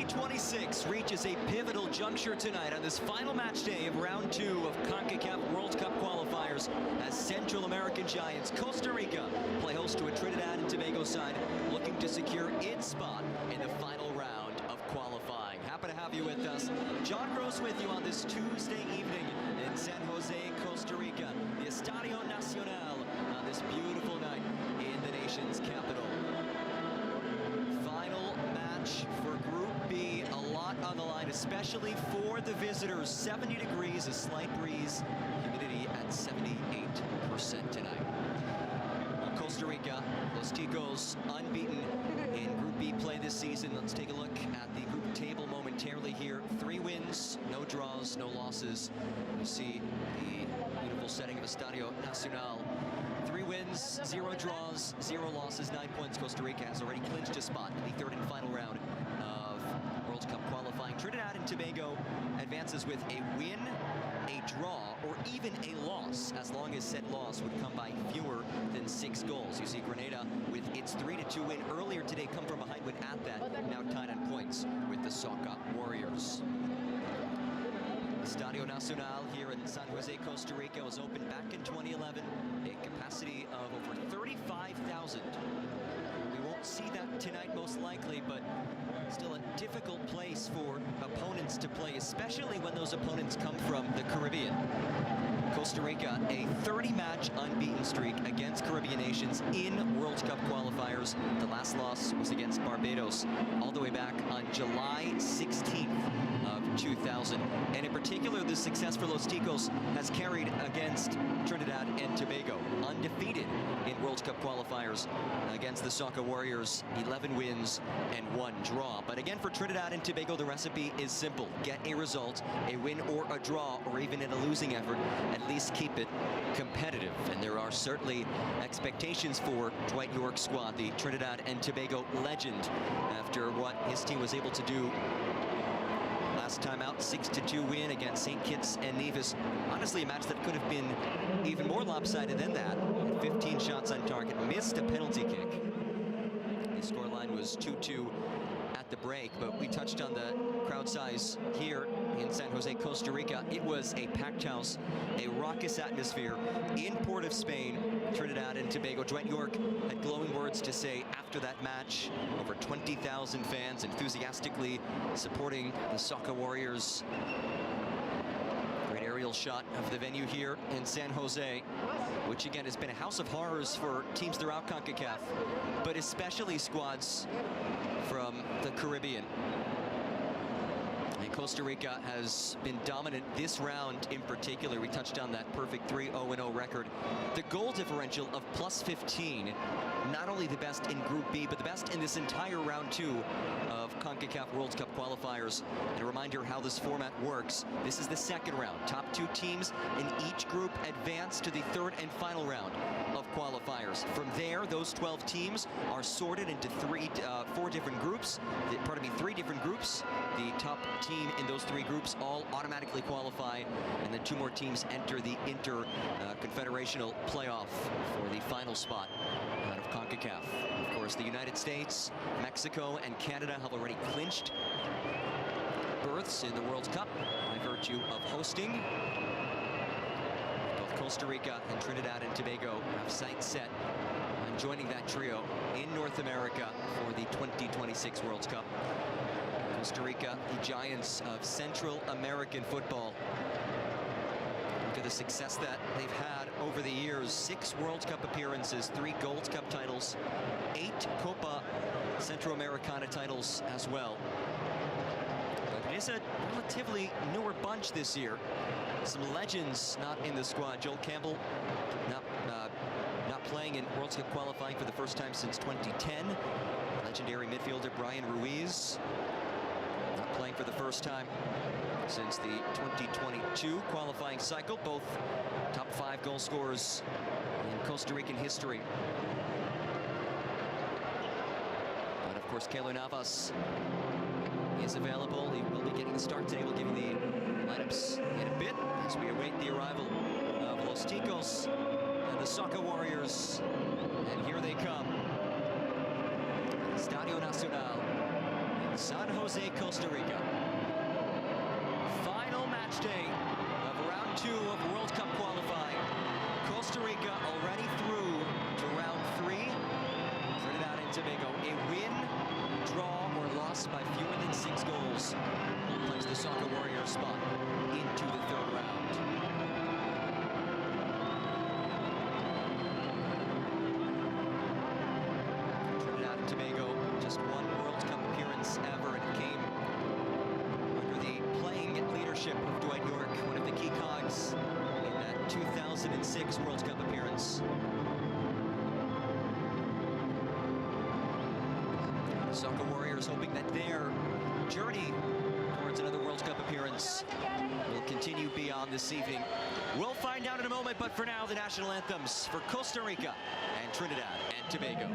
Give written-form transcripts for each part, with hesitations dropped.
2026 reaches a pivotal juncture tonight on this final match day of round 2 of Concacaf World Cup qualifiers as Central American giants Costa Rica play host to a Trinidad and Tobago side looking to secure its spot in the final round of qualifying. Happy to have you with us. John Gross with you on this Tuesday evening in San Jose, Costa Rica, the Estadio Nacional, on this beautiful night in the nation's capital. Final match for Group B, a lot on the line, especially for the visitors. 70 degrees, a slight breeze, humidity at 78% tonight. Well, Costa Rica, Los Ticos, unbeaten in Group B play this season. Let's take a look at the group table momentarily here. 3 wins, no draws, no losses. You see the beautiful setting of Estadio Nacional. 3 wins, 0 draws, 0 losses, 9 points. Costa Rica has already clinched a spot in the 3rd and final round of World Cup qualifying. Trinidad and Tobago advances with a win, a draw, or even a loss, as long as said loss would come by fewer than 6 goals. You see Grenada with its 3-2 win earlier today come from behind win at that, now tied on points with the Concacaf Qualifiers. Estadio Nacional here in San Jose, Costa Rica was opened back in 2011, a capacity of over 35,000. We won't see that tonight most likely, but still a difficult place for opponents to play, especially when those opponents come from the Caribbean. Costa Rica, a 30-match unbeaten streak against Caribbean nations in World Cup qualifiers. The last loss was against Barbados all the way back on July 16th of 2000. And in particular, the success for Los Ticos has carried against Trinidad and Tobago. Undefeated in World Cup qualifiers against the Concacaf Warriors, 11 wins and 1 draw. But again, for Trinidad and Tobago, the recipe is simple. Get a result, a win or a draw, or even in a losing effort, at least keep it competitive. And there are certainly expectations for Dwight York's squad, the Trinidad and Tobago legend, after what his team was able to do last time out. 6-2 win against St. Kitts and Nevis. Honestly, a match that could have been even more lopsided than that. 15 shots on target, missed a penalty kick. The scoreline was 2-2 at the break, but we touched on the crowd size here in San Jose, Costa Rica. It was a packed house, a raucous atmosphere in Port of Spain, Trinidad and Tobago. Dwight York had glowing words to say after that match. Over 20,000 fans enthusiastically supporting the Concacaf Warriors. Great aerial shot of the venue here in San Jose, which again has been a house of horrors for teams throughout CONCACAF, but especially squads from the Caribbean. And Costa Rica has been dominant this round in particular. We touched on that perfect 3-0-0 record. The goal differential of +15, not only the best in Group B, but the best in this entire round 2 of CONCACAF World Cup qualifiers. And a reminder how this format works. This is the 2nd round. Top 2 teams in each group advance to the 3rd and final round of qualifiers. From there, those 12 teams are sorted into 3 different groups. The top team in those 3 groups all automatically qualify, and then 2 more teams enter the inter-confederational playoff for the final spot out of CONCACAF. Of course, the United States, Mexico, and Canada have already clinched berths in the World Cup by virtue of hosting. Both Costa Rica and Trinidad and Tobago have sights set on joining that trio in North America for the 2026 World Cup. Costa Rica, the giants of Central American football. Look at the success that they've had over the years. 6 World Cup appearances, 3 Gold Cup titles, 8 Copa Centroamericana titles as well. But it is a relatively newer bunch this year. Some legends not in the squad. Joel Campbell not playing in World Cup qualifying for the first time since 2010. Legendary midfielder Brian Ruiz not playing for the first time since the 2022 qualifying cycle. Both top 5 goal scorers in Costa Rican history. But of course, Keylor Navas is available. He will be getting the start today. We'll give you the lineups in a bit as we await the arrival of Los Ticos and the Concacaf Warriors. And here they come. Estadio Nacional in San Jose, Costa Rica. Final match day of round 2 of World Cup qualifying. Costa Rica already through to round 3. Trinidad and Tobago, a win, draw, or loss by fewer than 6 goals puts the Soccer Warrior spot into the 3rd round. Trinidad and Tobago, just one World Cup appearance ever, and it came under the playing leadership of Dwight York, one of the key cogs in that 2006 World Cup appearance. Soccer Warriors hoping that their journey towards another World Cup appearance will continue beyond this evening. We'll find out in a moment, but for now, the national anthems for Costa Rica and Trinidad and Tobago.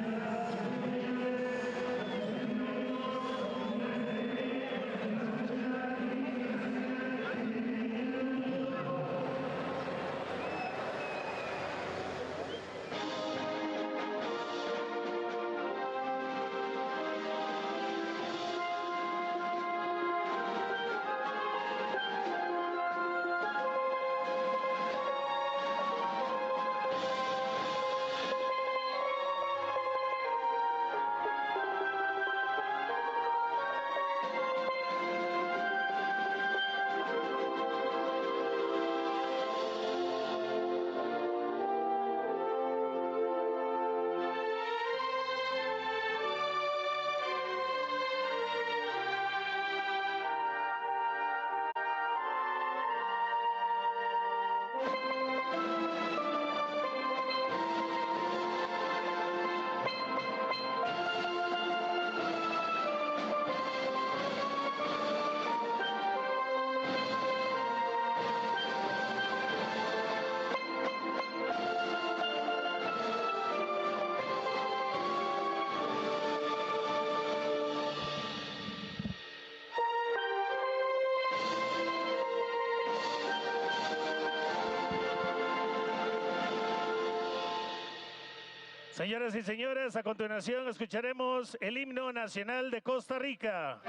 Señoras y señores, a continuación escucharemos el himno nacional de Costa Rica.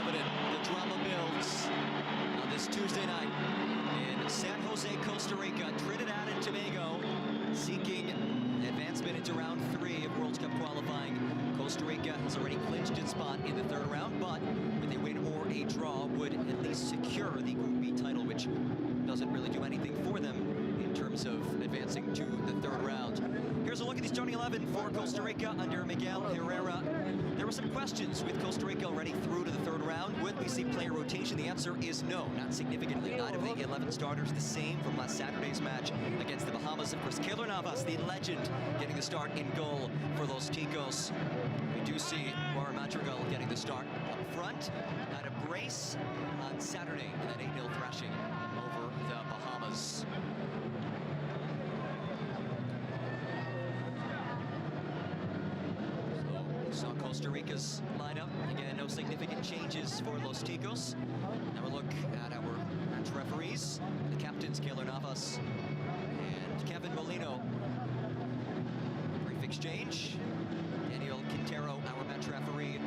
Evident, the drama builds on this Tuesday night in San Jose, Costa Rica. Trinidad and Tobago seeking advancement into round 3 of World Cup qualifying. Costa Rica has already clinched its spot in the 3rd round, but with a win or a draw would at least secure the Group B title, which doesn't really do anything for them in terms of advancing to the 3rd round. Here's a look at the starting 11 for Costa Rica under Miguel Herrera. There were some questions with Costa Rica already through to the 3rd round. Would we see player rotation? The answer is no, not significantly. 9 of the 11 starters the same from last Saturday's match against the Bahamas. Of course, Keylor Navas, the legend, getting the start in goal for Los Ticos. We do see Warren Madrigal getting the start up front. Had a brace on Saturday in that 8-0 thrashing over the Bahamas. Costa Rica's lineup. Again, no significant changes for Los Ticos. Now a look at our match referees. The captains, Keylor Navas and Kevin Molino. Brief exchange. Daniel Quintero, our match referee,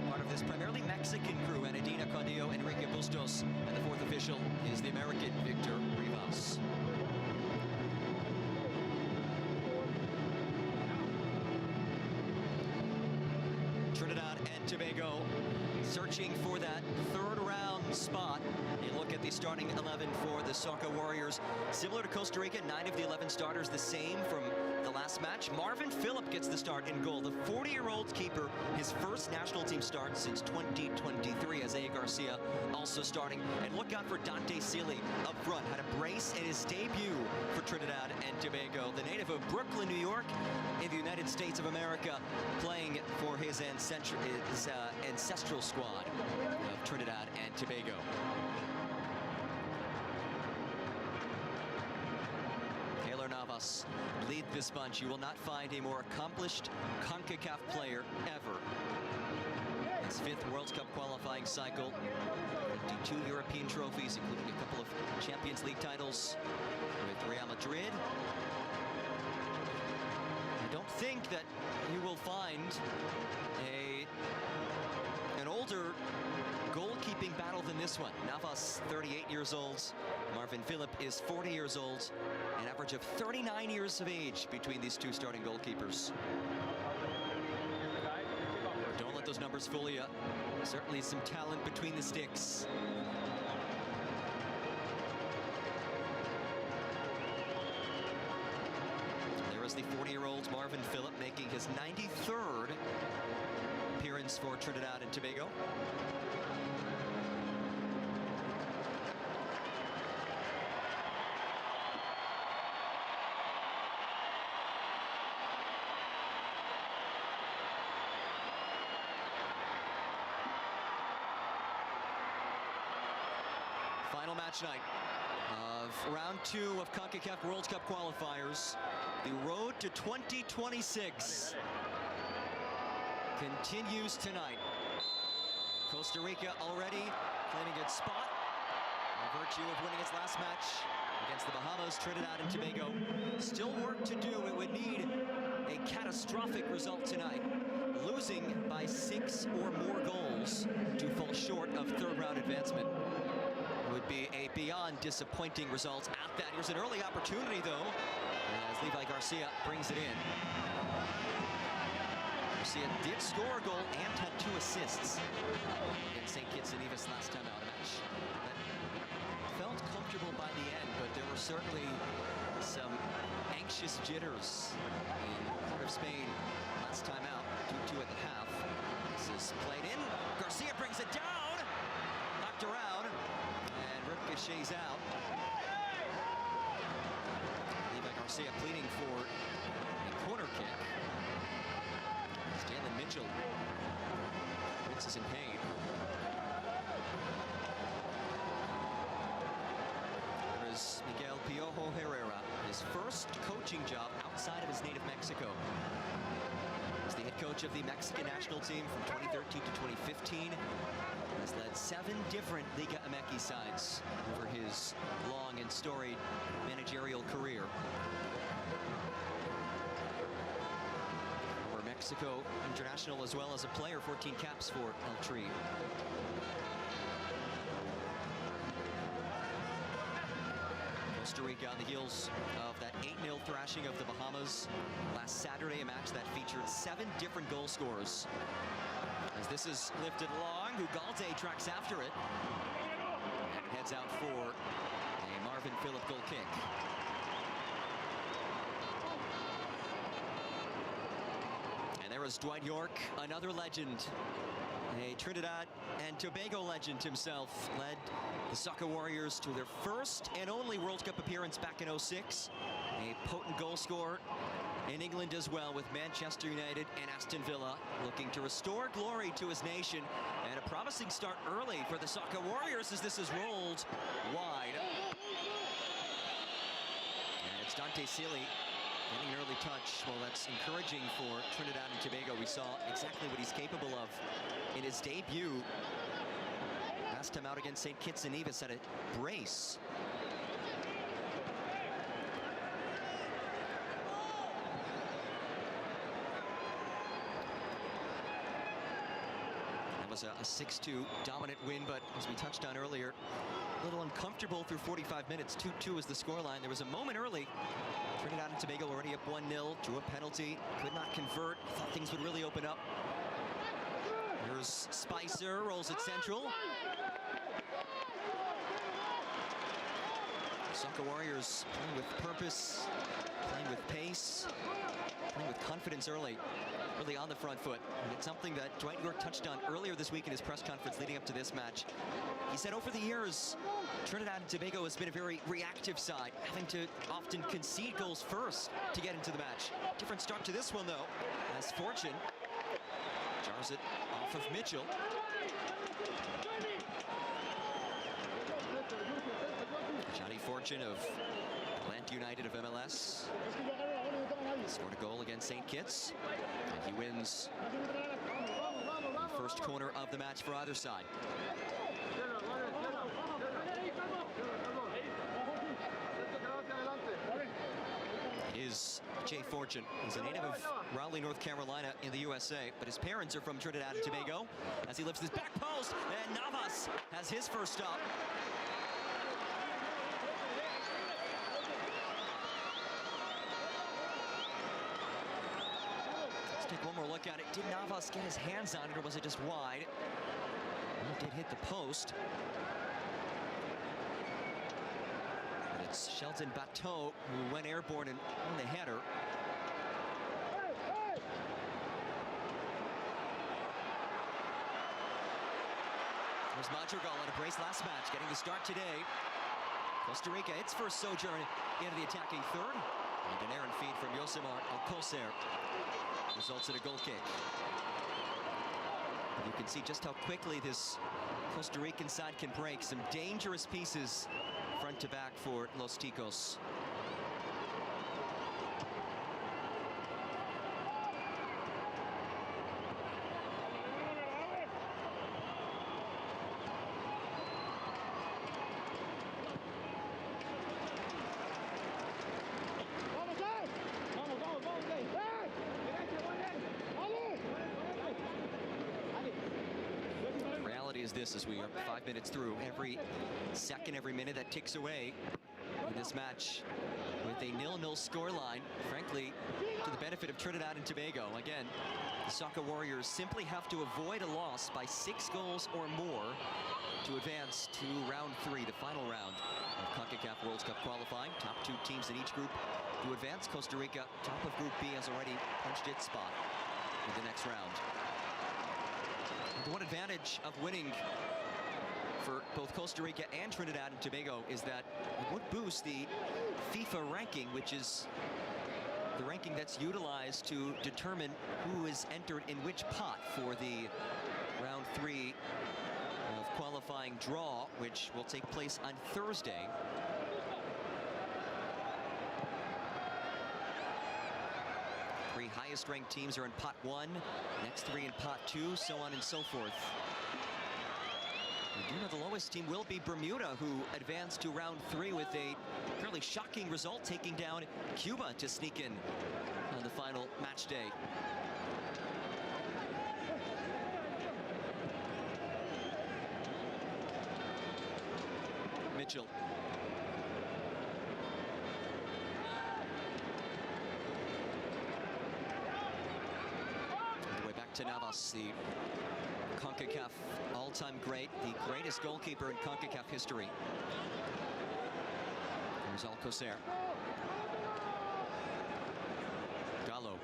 part of this primarily Mexican crew, and Adina Condillo, Enrique Bustos, and the fourth official is the American Victor Rivas. Trinidad and Tobago searching for that third round spot. A look at the starting 11 for the Soccer Warriors. Similar to Costa Rica, 9 of the 11 starters the same from the last match. Marvin Phillip gets the start in goal. The 40-year-old keeper, his first national team start since 2023. Isaiah Garcia also starting. And look out for Dante Sealy up front. Had a brace in his debut for Trinidad and Tobago. The native of Brooklyn, New York, in the United States of America, playing for his ancestral squad of Trinidad and Tobago. Keylor Navas lead this bunch. You will not find a more accomplished Concacaf player ever. His 5th World Cup qualifying cycle, 22 European trophies, including a couple of Champions League titles with Real Madrid. I don't think that you will find an older goalkeeping battle than this one. Navas, 38 years old. Marvin Phillip is 40 years old. An average of 39 years of age between these two starting goalkeepers. Don't let those numbers fool you. Certainly some talent between the sticks. There is the 40-year-old Marvin Phillip making his 93rd appearance for Trinidad and Tobago. Final match night of round 2 of Concacaf World Cup qualifiers. The road to 2026 continues tonight. Costa Rica already claiming its spot by virtue of winning its last match against the Bahamas. Trinidad and Tobago still work to do. It would need a catastrophic result tonight, losing by 6 or more goals to fall short of third-round advancement. Would be a beyond disappointing result at that. Here's an early opportunity, though, as Levi Garcia brings it in. Garcia did score a goal and had 2 assists against St. Kitts and Nevis last time out. A match that felt comfortable by the end, but there were certainly some anxious jitters in part of Spain last time out. 2-2 at the half. This is played in. Garcia brings it down. Knocked around. Ricochets out. Levi Garcia pleading for a corner kick. Stanley Mitchell is in pain. There is Miguel Piojo Herrera, his first coaching job outside of his native Mexico. He's the head coach of the Mexican national team from 2013 to 2015. Has led 7 different Liga MX sides over his long and storied managerial career. Former Mexico international as well as a player, 14 caps for El Tri. Costa Rica on the heels of that 8-0 thrashing of the Bahamas last Saturday, a match that featured 7 different goal scorers. As this is lifted along, Ugalde tracks after it and heads out for a Marvin Phillip goal kick. And there is Dwight York, another legend, a Trinidad and Tobago legend himself, led the Soccer Warriors to their first and only World Cup appearance back in '06. A potent goal scorer in England as well, with Manchester United and Aston Villa, looking to restore glory to his nation. And a promising start early for the Soccer Warriors as this is rolled wide. And it's Dante Sealy Getting an early touch, well, that's encouraging for Trinidad and Tobago. We saw exactly what he's capable of in his debut. Last time out against St. Kitts and Nevis at a brace. That was a 6-2 dominant win, but as we touched on earlier, a little uncomfortable through 45 minutes. 2-2 is the scoreline. There was a moment early. Trinidad and Tobago already up 1-0, drew a penalty, could not convert. Thought things would really open up. Here's Spicer, rolls it central. Soccer Warriors playing with purpose, playing with pace, playing with confidence early on the front foot. And it's something that Dwight York touched on earlier this week in his press conference leading up to this match. He said over the years, Trinidad and Tobago has been a very reactive side, having to often concede goals first to get into the match. Different start to this one, though, as Fortune jars it off of Mitchell. Johnny Fortune of Atlanta United of MLS scored a goal against St. Kitts, and he wins the first corner of the match for either side. Is Jay Fortune. He's a native of Raleigh, North Carolina in the USA, but his parents are from Trinidad and Tobago. As he lifts his back post, and Navas has his first stop. Let's take one more look at it. Did Navas get his hands on it, or was it just wide? Well, it did hit the post. It's Shelton Bateau who went airborne and won the header. There's Madrigal on a brace last match, getting the start today. Costa Rica, its first sojourn into the attacking third. And an errant feed from Yosemar Alcocer results in a goal kick. And you can see just how quickly this Costa Rican side can break. Some dangerous pieces front to back for Los Ticos. Is this as we are 5 minutes through. Every second, every minute that ticks away in this match with a 0-0 scoreline, frankly, to the benefit of Trinidad and Tobago. Again, the Soccer Warriors simply have to avoid a loss by 6 goals or more to advance to round 3, the final round of Concacaf World Cup qualifying. Top 2 teams in each group to advance. Costa Rica, top of Group B, has already punched its spot in the next round. The one advantage of winning for both Costa Rica and Trinidad and Tobago is that it would boost the FIFA ranking, which is the ranking that's utilized to determine who is entered in which pot for the round 3 of qualifying draw, which will take place on Thursday. Highest ranked teams are in pot 1, next 3 in pot 2, so on and so forth. We do know the lowest team will be Bermuda, who advanced to round 3 with a fairly shocking result, taking down Cuba to sneak in on the final match day. Mitchell. To Navas, the Concacaf all-time great, the greatest goalkeeper in Concacaf history. Here's Alcocer. Gallo.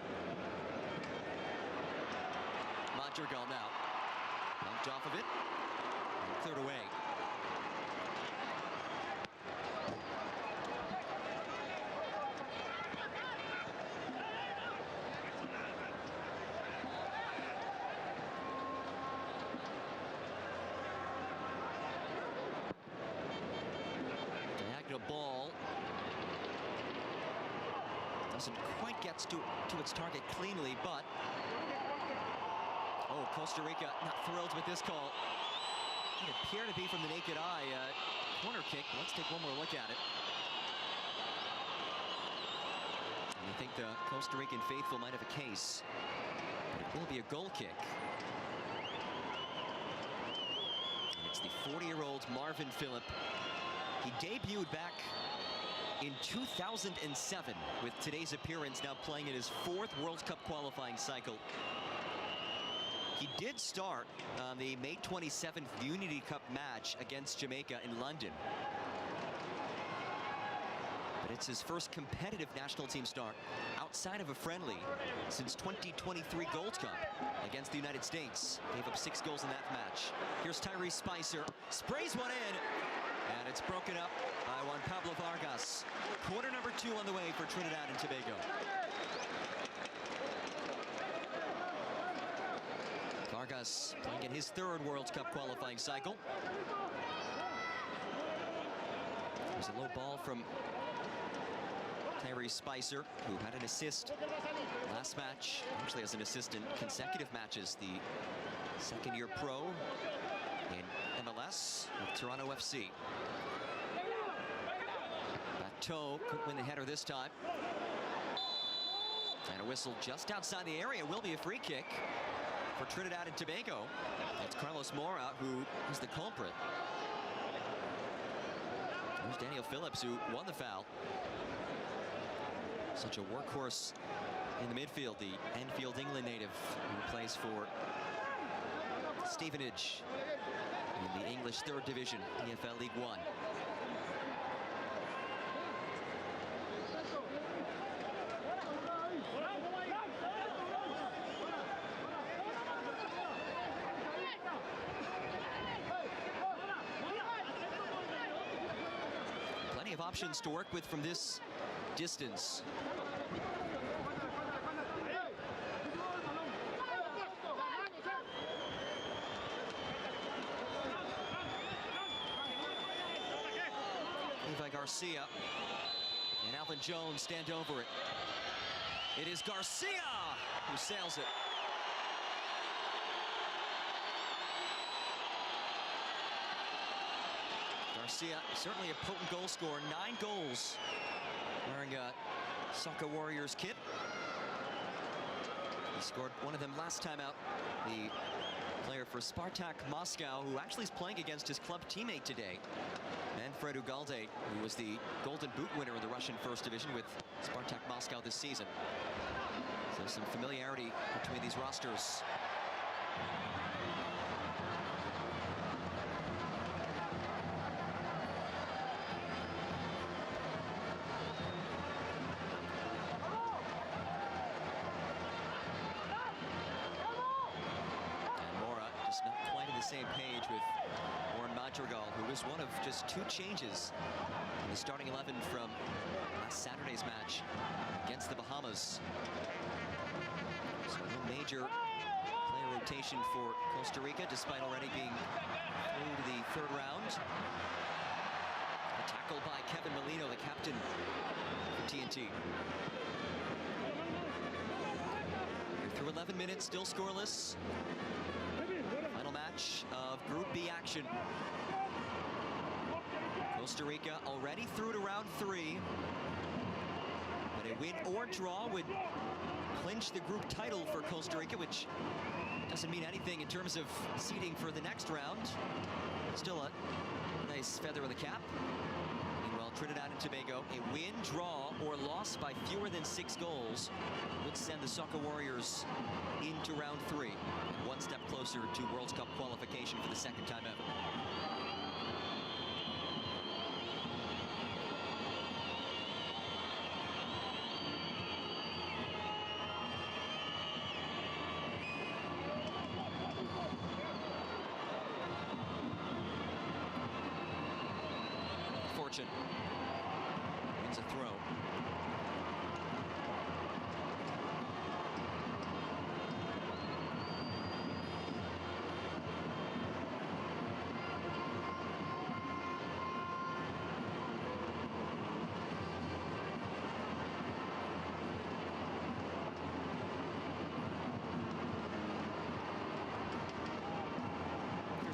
Madrigal now. Bumped off of it and cleared away. Ball. Doesn't quite get to its target cleanly, but oh, Costa Rica not thrilled with this call. It appeared to be from the naked eye corner kick. Let's take one more look at it. And I think the Costa Rican faithful might have a case, but it will be a goal kick. And it's the 40-year-old Marvin Phillip. He debuted back in 2007 with today's appearance now playing in his 4th World Cup qualifying cycle. He did start on the May 27th Unity Cup match against Jamaica in London. But it's his first competitive national team start outside of a friendly since 2023 Gold Cup against the United States. Gave up 6 goals in that match. Here's Tyrese Spicer, sprays one in, and it's broken up by Juan Pablo Vargas. Quarter number 2 on the way for Trinidad and Tobago. Vargas playing in his 3rd World Cup qualifying cycle. There's a low ball from Tyrese Spicer, who had an assist last match, actually as an assist in consecutive matches. The 2nd-year pro in MLS with Toronto FC. Bateau couldn't win the header this time. And a whistle just outside the area will be a free kick for Trinidad and Tobago. It's Carlos Mora who is the culprit. There's Daniel Phillips who won the foul. Such a workhorse in the midfield, the Enfield, England native who plays for Stevenage in the English 3rd Division, EFL League One. Plenty of options to work with from this distance. Levi Garcia and Alvin Jones stand over it. It is Garcia who sails it. Garcia, certainly a potent goal scorer, 9 goals wearing a Soccer Warriors kit. He scored one of them last time out. The player for Spartak Moscow, who actually is playing against his club teammate today, Manfred Ugalde, who was the Golden Boot winner in the Russian 1st Division with Spartak Moscow this season. So there's some familiarity between these rosters. Same page with Warren Madrigal, who was one of just 2 changes in the starting 11 from last Saturday's match against the Bahamas. So no major player rotation for Costa Rica, despite already being through to the 3rd round. A tackle by Kevin Molino, the captain for TNT. We're through 11 minutes, still scoreless. Final match of Group B action. Costa Rica already through to round 3. But a win or draw would clinch the group title for Costa Rica, which doesn't mean anything in terms of seeding for the next round. Still a nice feather in the cap. Meanwhile, Trinidad and Tobago, a win, draw, or loss by fewer than 6 goals would send the Soccer Warriors into round 3. One step closer to World Cup qualification for the 2nd time ever. Fortune wins a throw.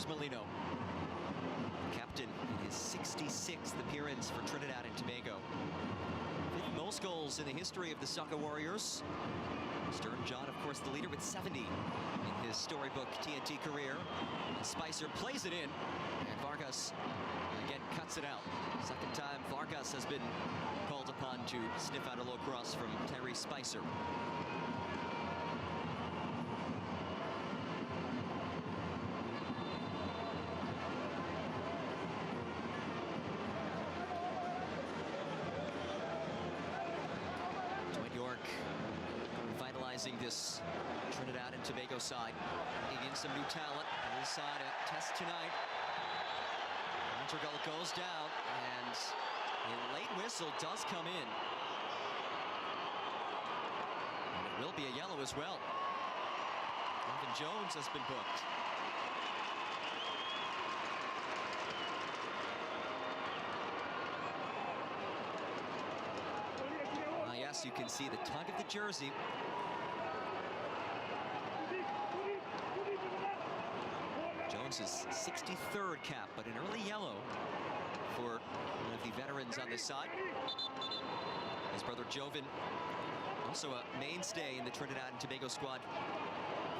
Here's Molino. Captain in his 66th appearance for Trinidad and Tobago. 5th most goals in the history of the Soccer Warriors. Stern John, of course, the leader with 70 in his storybook TNT career. And Spicer plays it in, and Vargas again cuts it out. Second time Vargas has been called upon to sniff out a low cross from Tyrese Spicer. This Trinidad and Tobago side, bringing in some new talent. On this side, a test tonight. Intergal goes down, and a late whistle does come in. And it will be a yellow as well. Evan Jones has been booked. Yes, you can see the tug of the jersey. Jones's 63rd cap, but an early yellow for one of the veterans on this side. His brother Joven, also a mainstay in the Trinidad and Tobago squad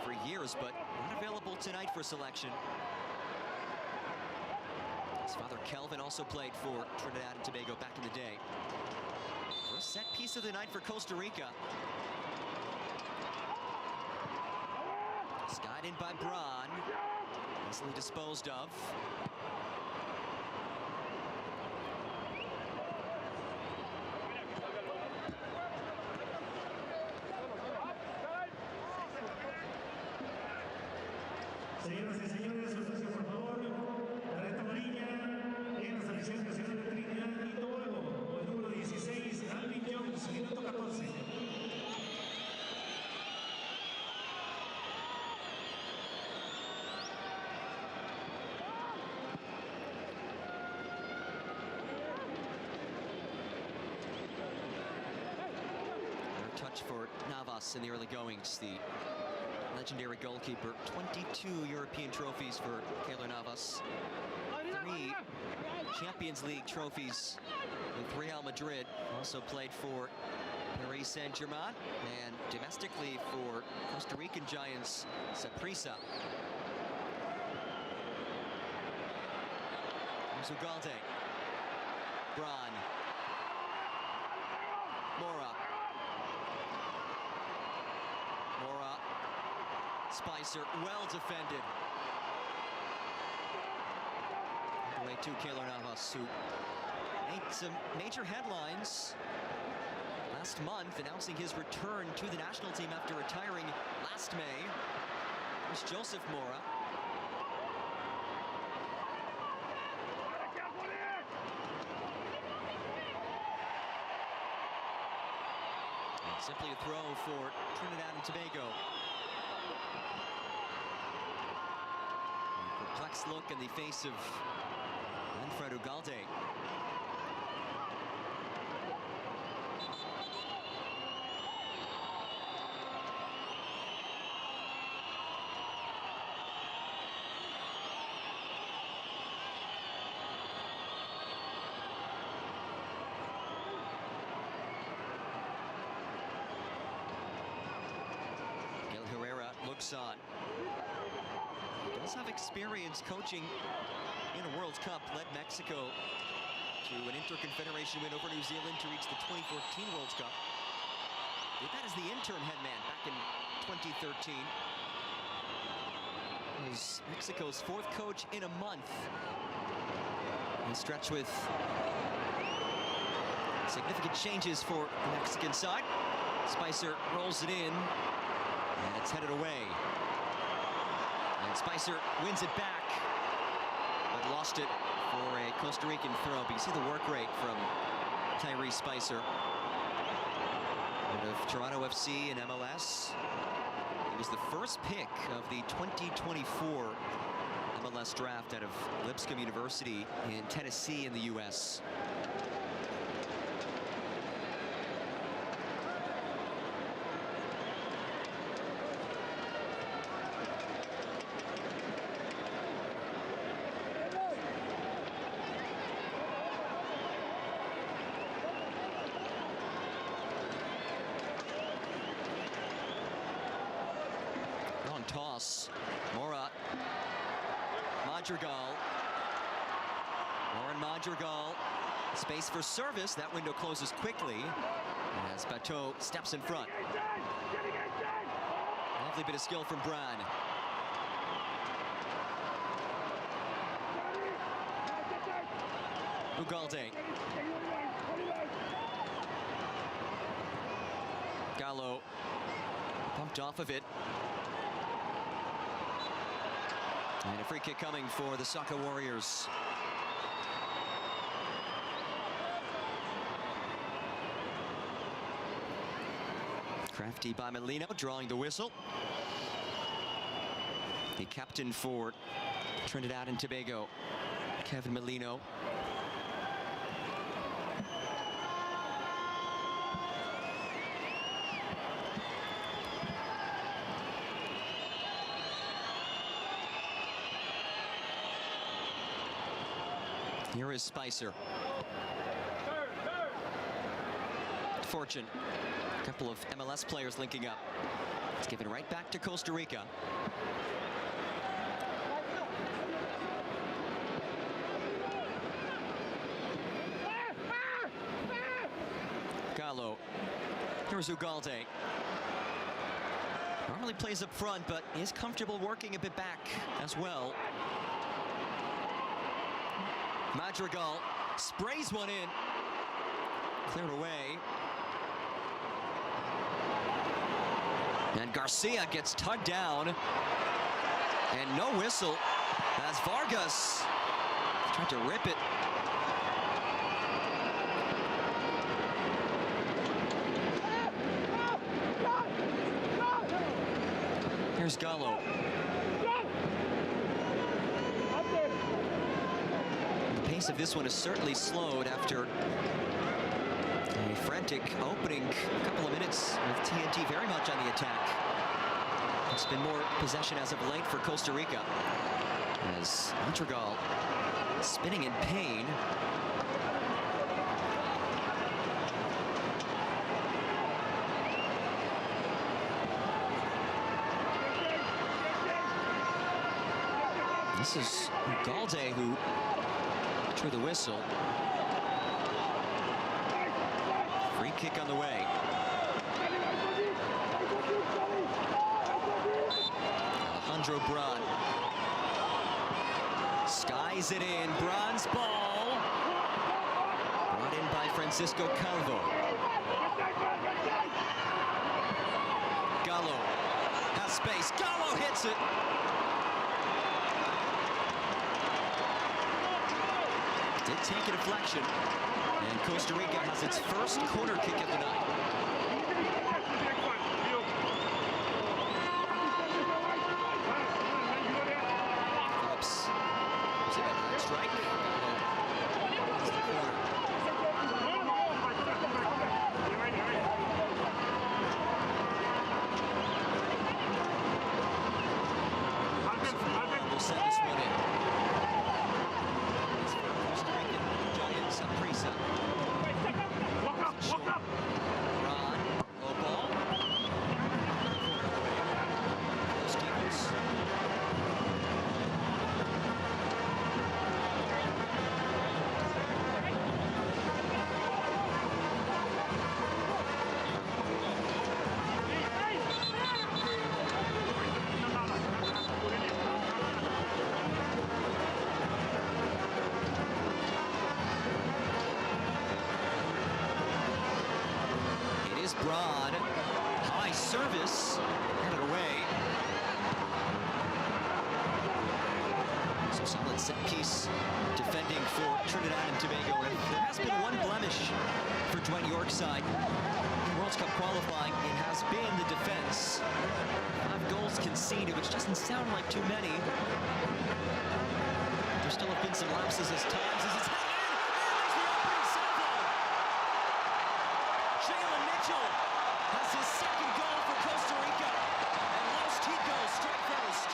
for years, but not available tonight for selection. His father Kelvin also played for Trinidad and Tobago back in the day. First set piece of the night for Costa Rica. Skied in by Braun. Easily disposed of. Señoras y señores, su atención, por favor. La red amarilla en la selección nacional de Trinidad y Tobago. El número 16, Alvin Jones, minuto 14. For Navas in the early goings, the legendary goalkeeper. 22 European trophies for Keylor Navas. 3 Champions League trophies with Real Madrid. Also played for Paris Saint-Germain and domestically for Costa Rican giants Saprissa. Here's Ugalde. Braun. Mora. Spicer, well defended. All the way to Keylor Navas, who made some major headlines last month, announcing his return to the national team after retiring last May. Here's Joseph Mora. And simply a throw for Trinidad and Tobago. Perplexed look in the face of Manfred Ugalde. Miguel Herrera looks on. Does have experience coaching in a World Cup, led Mexico to an Interconfederation win over New Zealand to reach the 2014 World Cup. Did that as the interim head man back in 2013. Was Mexico's 4th coach in a month. And stretch with significant changes for the Mexican side. Spicer rolls it in, and it's headed away. And Spicer wins it back, but lost it for a Costa Rican throw. But you see the work rate from Tyrese Spicer. Out of Toronto FC and MLS. He was the first pick of the 2024 MLS draft out of Lipscomb University in Tennessee in the U.S. cross. Mora. Madrigal. Lauren Madrigal. Space for service. That window closes quickly as Bateau steps in front. Lovely bit of skill from Bran. Ugalde. Gallo pumped off of it. And a free kick coming for the Soccer Warriors. Crafty by Molino, drawing the whistle. The captain for Trinidad and Tobago, Kevin Molino. Here is Spicer. Fortune. A couple of MLS players linking up. It's given right back to Costa Rica. Gallo. Here's Ugalde. Normally plays up front, but is comfortable working a bit back as well. Madrigal sprays one in. Cleared away. And Garcia gets tugged down. And no whistle as Vargas tried to rip it. Here's Gallo. The pace of this one is certainly slowed after a frantic opening couple of minutes with TNT very much on the attack. It's been more possession as of late for Costa Rica as Madrigal spinning in pain. This is Ugalde who drew the whistle. Free kick on the way. Alejandro Bran. Skies it in. Bran's ball. Brought in by Francisco Calvo. Gallo has space. Gallo hits it. Did take a deflection, and Costa Rica has its first corner kick of the night. Phillips, is it a strike? It's the corner. We'll send this one in. Broad, high service, headed away. Some solid set piece defending for Trinidad and Tobago. And there has been one blemish for Dwight York's side in World Cup qualifying. It has been the defense. 5 goals conceded, which doesn't sound like too many. There still have been some lapses as times as it's has his second goal for Costa Rica, and Los Ticos straight first.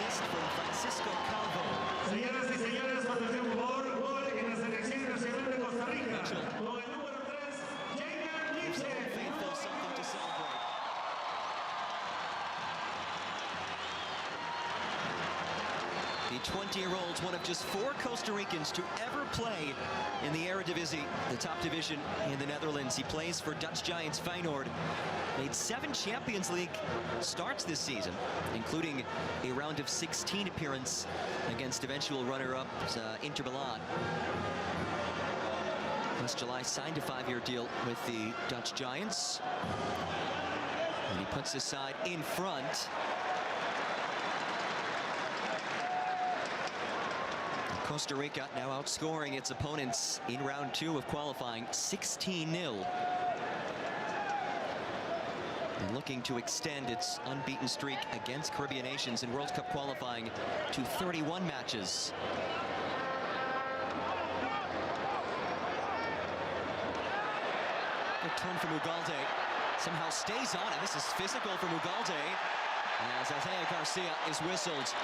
assist from Francisco Calvo. Señoras y señores, por favor, gol en la selección nacional de Costa Rica. Con el número 3, Gives the Old Faithful something to celebrate. The 20-year-old's one of just 4 Costa Ricans to ever play in the Eredivisie, the top division in the Netherlands. He plays for Dutch giants Feyenoord. Made 7 Champions League starts this season, including a round of 16 appearance against eventual runner-up Inter Milan. Last July, signed a 5-year deal with the Dutch giants. And he puts his side in front. Costa Rica now outscoring its opponents in round 2 of qualifying 16-0. And looking to extend its unbeaten streak against Caribbean nations in World Cup qualifying to 31 matches. Good turn from Ugalde. Somehow stays on it. This is physical from Ugalde as Isaiah Garcia is whistled.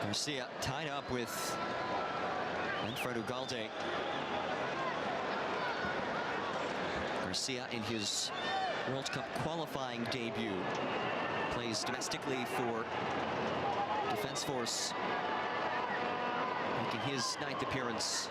Garcia tied up with Manfred Ugalde. Garcia in his World Cup qualifying debut plays domestically for Defense Force, making his 9th appearance.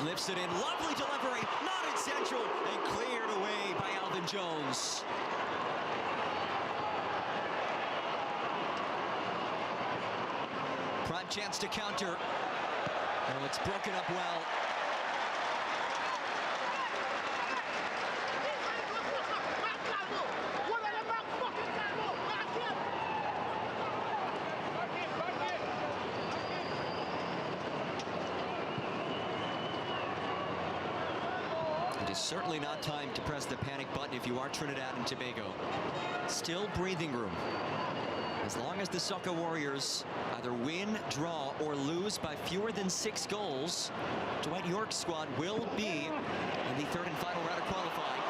Lifts it in, lovely delivery, not in central, and cleared away by Alvin Jones. Prime chance to counter. Oh, it's broken up well. It is certainly not time to press the panic button if you are Trinidad and Tobago. Still breathing room. As long as the Soccer Warriors either win, draw, or lose by fewer than 6 goals, Dwight York's squad will be in the 3rd and final round of qualifying.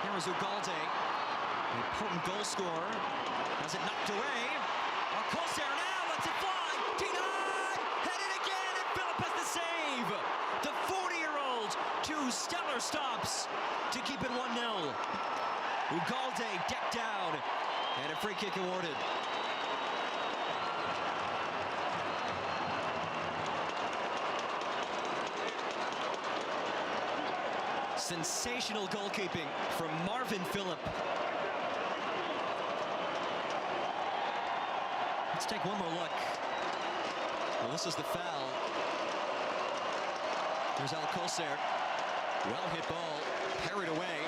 Here is Ugalde, a potent goal scorer. Has it knocked away. Alcocer now lets it fly. Denied! Headed again, and Philip has the save. The 40-year-old, 2 stellar stops to keep it 1-0. Ugalde decked down, and a free kick awarded. Sensational goalkeeping from Marvin Phillip. Let's take one more look. Well, this is the foul. There's Alcocer. Well hit ball, parried away.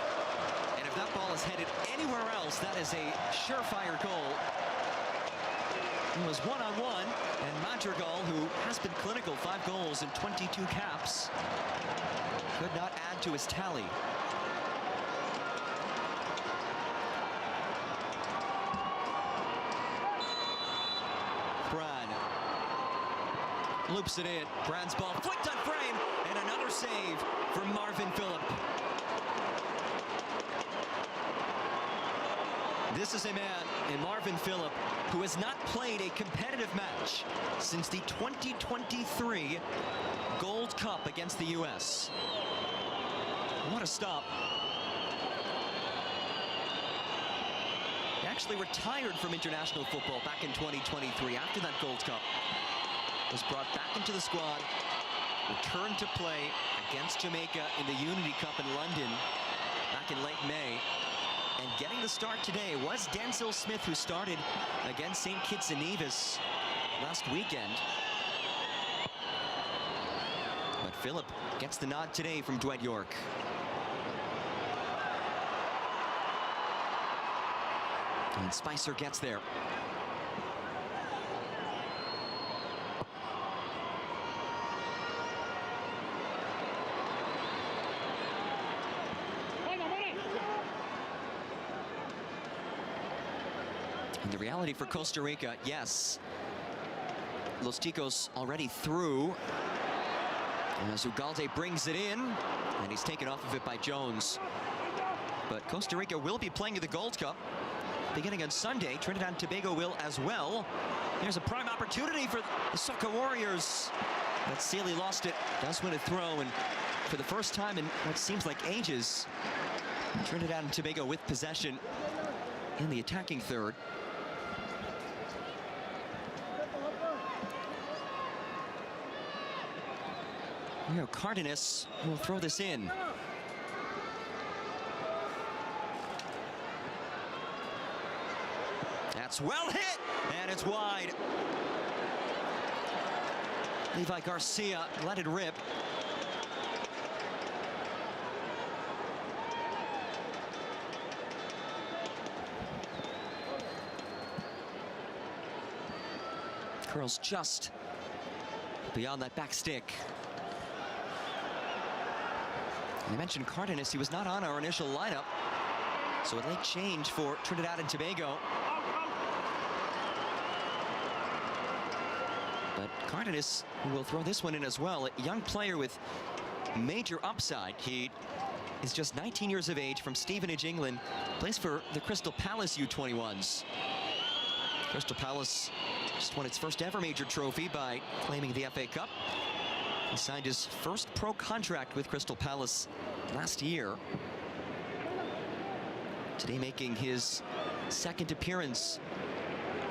And if that ball is headed anywhere else, that is a surefire goal. It was one-on-one, and Madrigal, who has been clinical, 5 goals and 22 caps, could not add to his tally. Bran loops it in. Bran's ball flicked on frame, and another save from Marvin Phillip. This is a man in Marvin Phillip who has not played a competitive match since the 2023 Gold Cup against the U.S. What a stop. He actually retired from international football back in 2023 after that Gold Cup. Was brought back into the squad, returned to play against Jamaica in the Unity Cup in London back in late May. And getting the start today was Denzel Smith, who started against St. Kitts and Nevis last weekend. But Phillip gets the nod today from Dwight York. And Spicer gets there. And the reality for Costa Rica, yes, Los Ticos already through. As Ugalde brings it in, and he's taken off of it by Jones. But Costa Rica will be playing in the Gold Cup beginning on Sunday. Trinidad and Tobago will as well. Here's a prime opportunity for the Soccer Warriors. But Sealy lost it, does win a throw, and for the first time in what seems like ages, Trinidad and Tobago with possession in the attacking third. Here, Cardenas will throw this in. That's well hit, and it's wide. Levi Garcia let it rip. Curls just beyond that back stick. And I mentioned Cardenas, he was not on our initial lineup, so a late change for Trinidad and Tobago. But Cardenas will throw this one in as well. A young player with major upside. He is just 19 years of age, from Stevenage, England. Plays for the Crystal Palace U21s. Crystal Palace just won its first ever major trophy by claiming the FA Cup. He signed his first pro contract with Crystal Palace last year. Today making his second appearance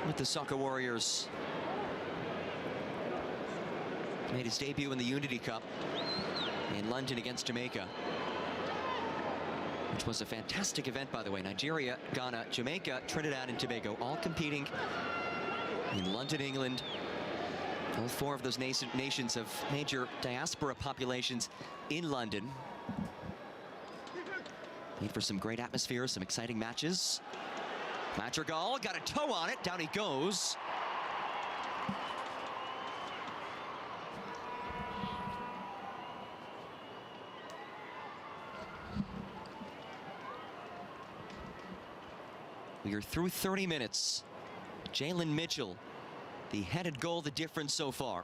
with the Soccer Warriors. Made his debut in the Unity Cup in London against Jamaica, which was a fantastic event, by the way. Nigeria, Ghana, Jamaica, Trinidad and Tobago all competing in London, England. All four of those nations have major diaspora populations in London. Need for some great atmosphere, some exciting matches. Madrigal got a toe on it, down he goes. We are through 30 minutes. Jalen Mitchell, the headed goal, the difference so far.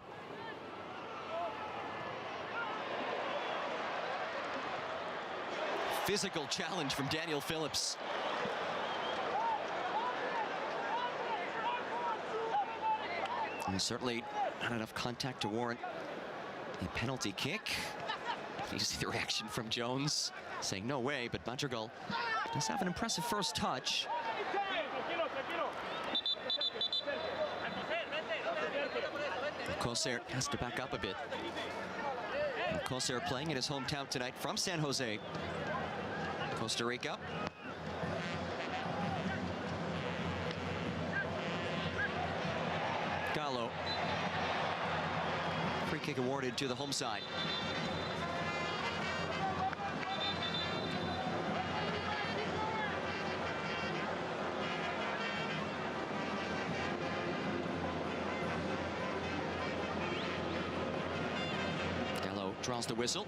Physical challenge from Daniel Phillips. And certainly not enough contact to warrant a penalty kick. You see the reaction from Jones, saying no way, but Madrigal does have an impressive first touch. Alcocer has to back up a bit. Alcocer playing in his hometown tonight from San Jose, Costa Rica. Gallo. Free kick awarded to the home side. Draws the whistle.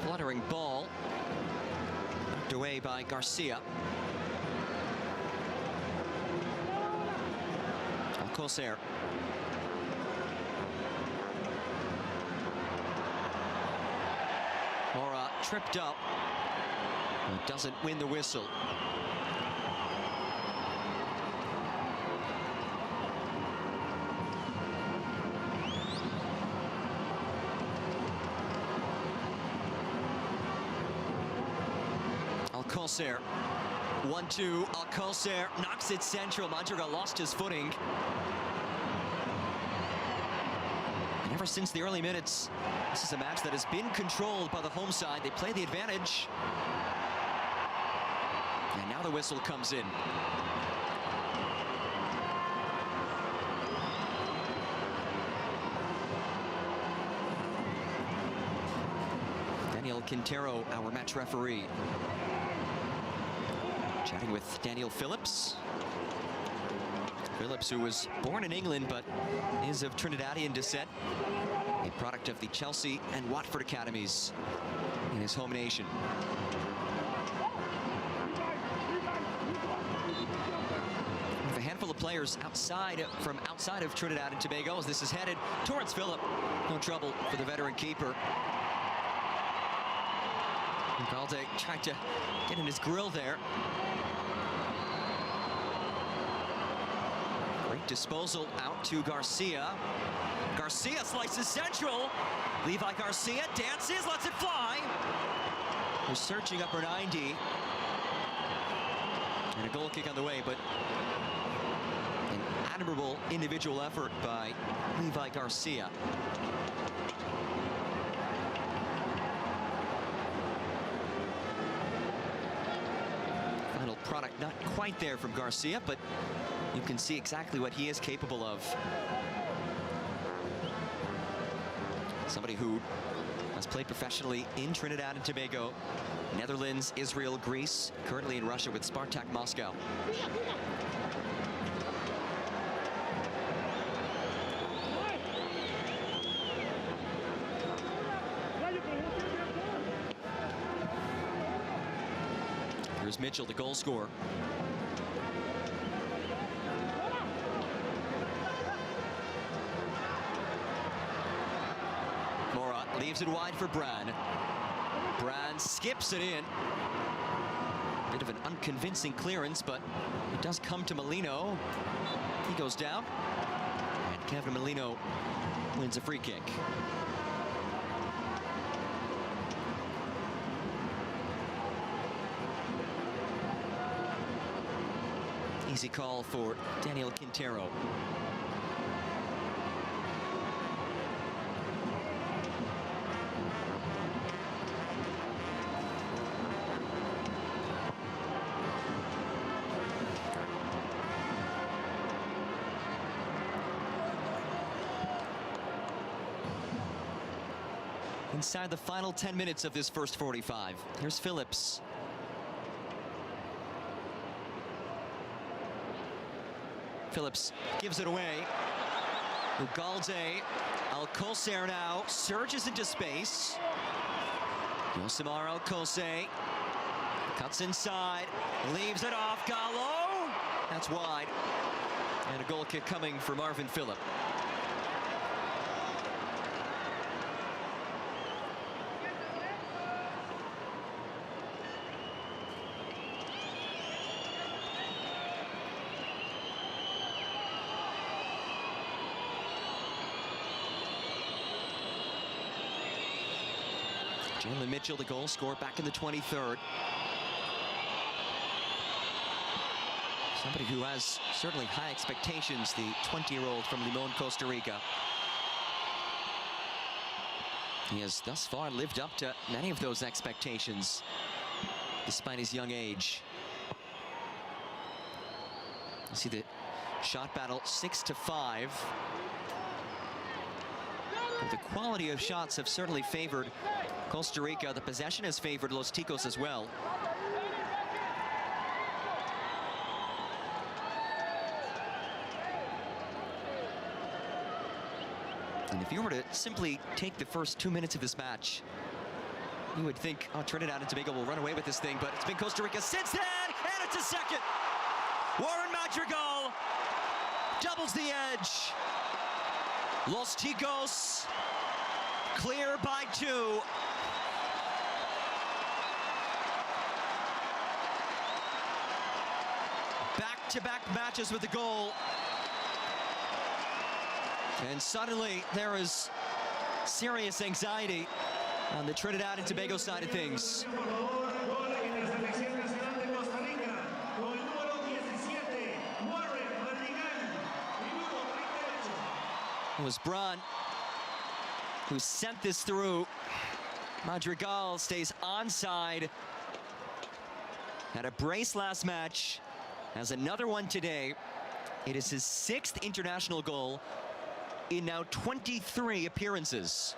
Fluttering ball. Knocked away by Garcia. Alcocer. Mora tripped up. But doesn't win the whistle. Alcocer, 1-2, Alcocer knocks it central. Madrigal lost his footing. And ever since the early minutes, this is a match that has been controlled by the home side. They play the advantage. And now the whistle comes in. Daniel Quintero, our match referee. Chatting with Daniel Phillips. Phillips, who was born in England but is of Trinidadian descent, a product of the Chelsea and Watford academies in his home nation. of players outside of Trinidad and Tobago as this is headed towards Phillip. No trouble for the veteran keeper. Galde tried to get in his grill there. Great disposal out to Garcia. Garcia slices central. Levi Garcia dances, lets it fly. They're searching upper 90. And a goal kick on the way, but an admirable individual effort by Levi Garcia. Final product not quite there from Garcia, but you can see exactly what he is capable of. Somebody who has played professionally in Trinidad and Tobago, Netherlands, Israel, Greece, currently in Russia with Spartak Moscow. Here's Mitchell, the goal scorer. Leaves it wide for Bran. Bran skips it in. Bit of an unconvincing clearance, but it does come to Molino. He goes down, and Kevin Molino wins a free kick. Easy call for Daniel Quintero. Inside the final 10 minutes of this first 45. Here's Phillips. Phillips gives it away. Ugalde, Alcocer now surges into space. Yosimar Alcocer cuts inside, leaves it off. Gallo, that's wide. And a goal kick coming for Marvin Phillip. Jalen Mitchell, the goal scorer, back in the 23rd. Somebody who has certainly high expectations, the 20-year-old from Limon, Costa Rica. He has thus far lived up to many of those expectations, despite his young age. You see the shot battle, 6-5. The quality of shots have certainly favored Costa Rica. The possession has favored Los Ticos as well. And if you were to simply take the first 2 minutes of this match, you would think, oh, Trinidad and Tobago will run away with this thing, but it's been Costa Rica since then, and it's a second. Warren Madrigal doubles the edge. Los Ticos clear by 2. Back-to-back matches with the goal. And suddenly there is serious anxiety on the Trinidad and Tobago side of things. It was Bran who sent this through. Madrigal stays onside. Had a brace last match. Has another one today. It is his 6th international goal in now 23 appearances.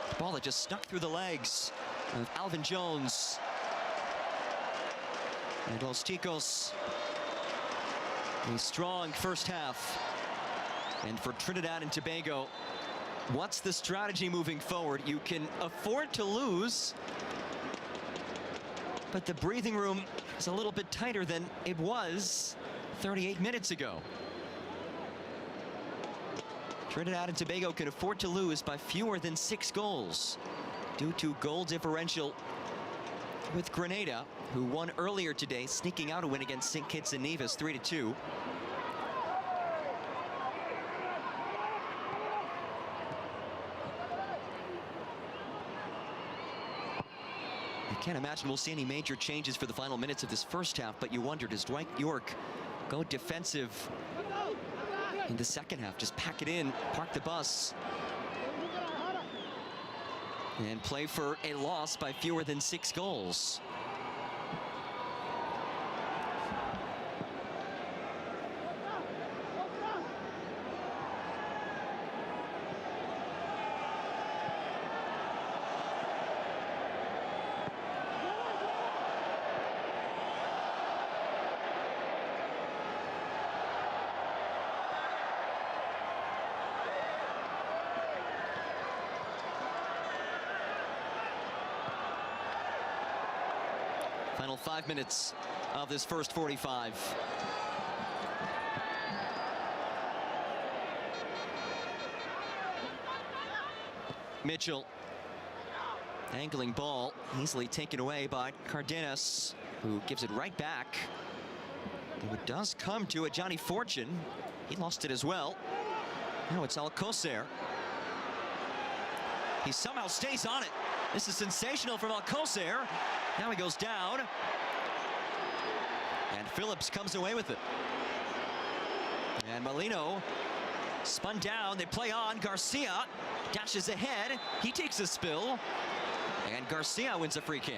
The ball that just snuck through the legs of Alvin Jones. And Los Ticos, a strong first half. And for Trinidad and Tobago, what's the strategy moving forward? You can afford to lose, but the breathing room is a little bit tighter than it was 38 minutes ago. Trinidad and Tobago can afford to lose by fewer than 6 goals due to goal differential with Grenada, who won earlier today, sneaking out a win against St. Kitts and Nevis 3-2. I can't imagine we'll see any major changes for the final minutes of this first half, but you wonder, does Dwight York go defensive in the second half? Just pack it in, park the bus, and play for a loss by fewer than 6 goals. Final 5 minutes of this first 45. Mitchell, angling ball, easily taken away by Cardenas, who gives it right back. It does come to a Johnny Fortune. He lost it as well. Now it's Alcocer. He somehow stays on it. This is sensational from Alcocer. Now he goes down. And Phillips comes away with it. And Molino spun down. They play on. Garcia dashes ahead. He takes a spill. And Garcia wins a free kick.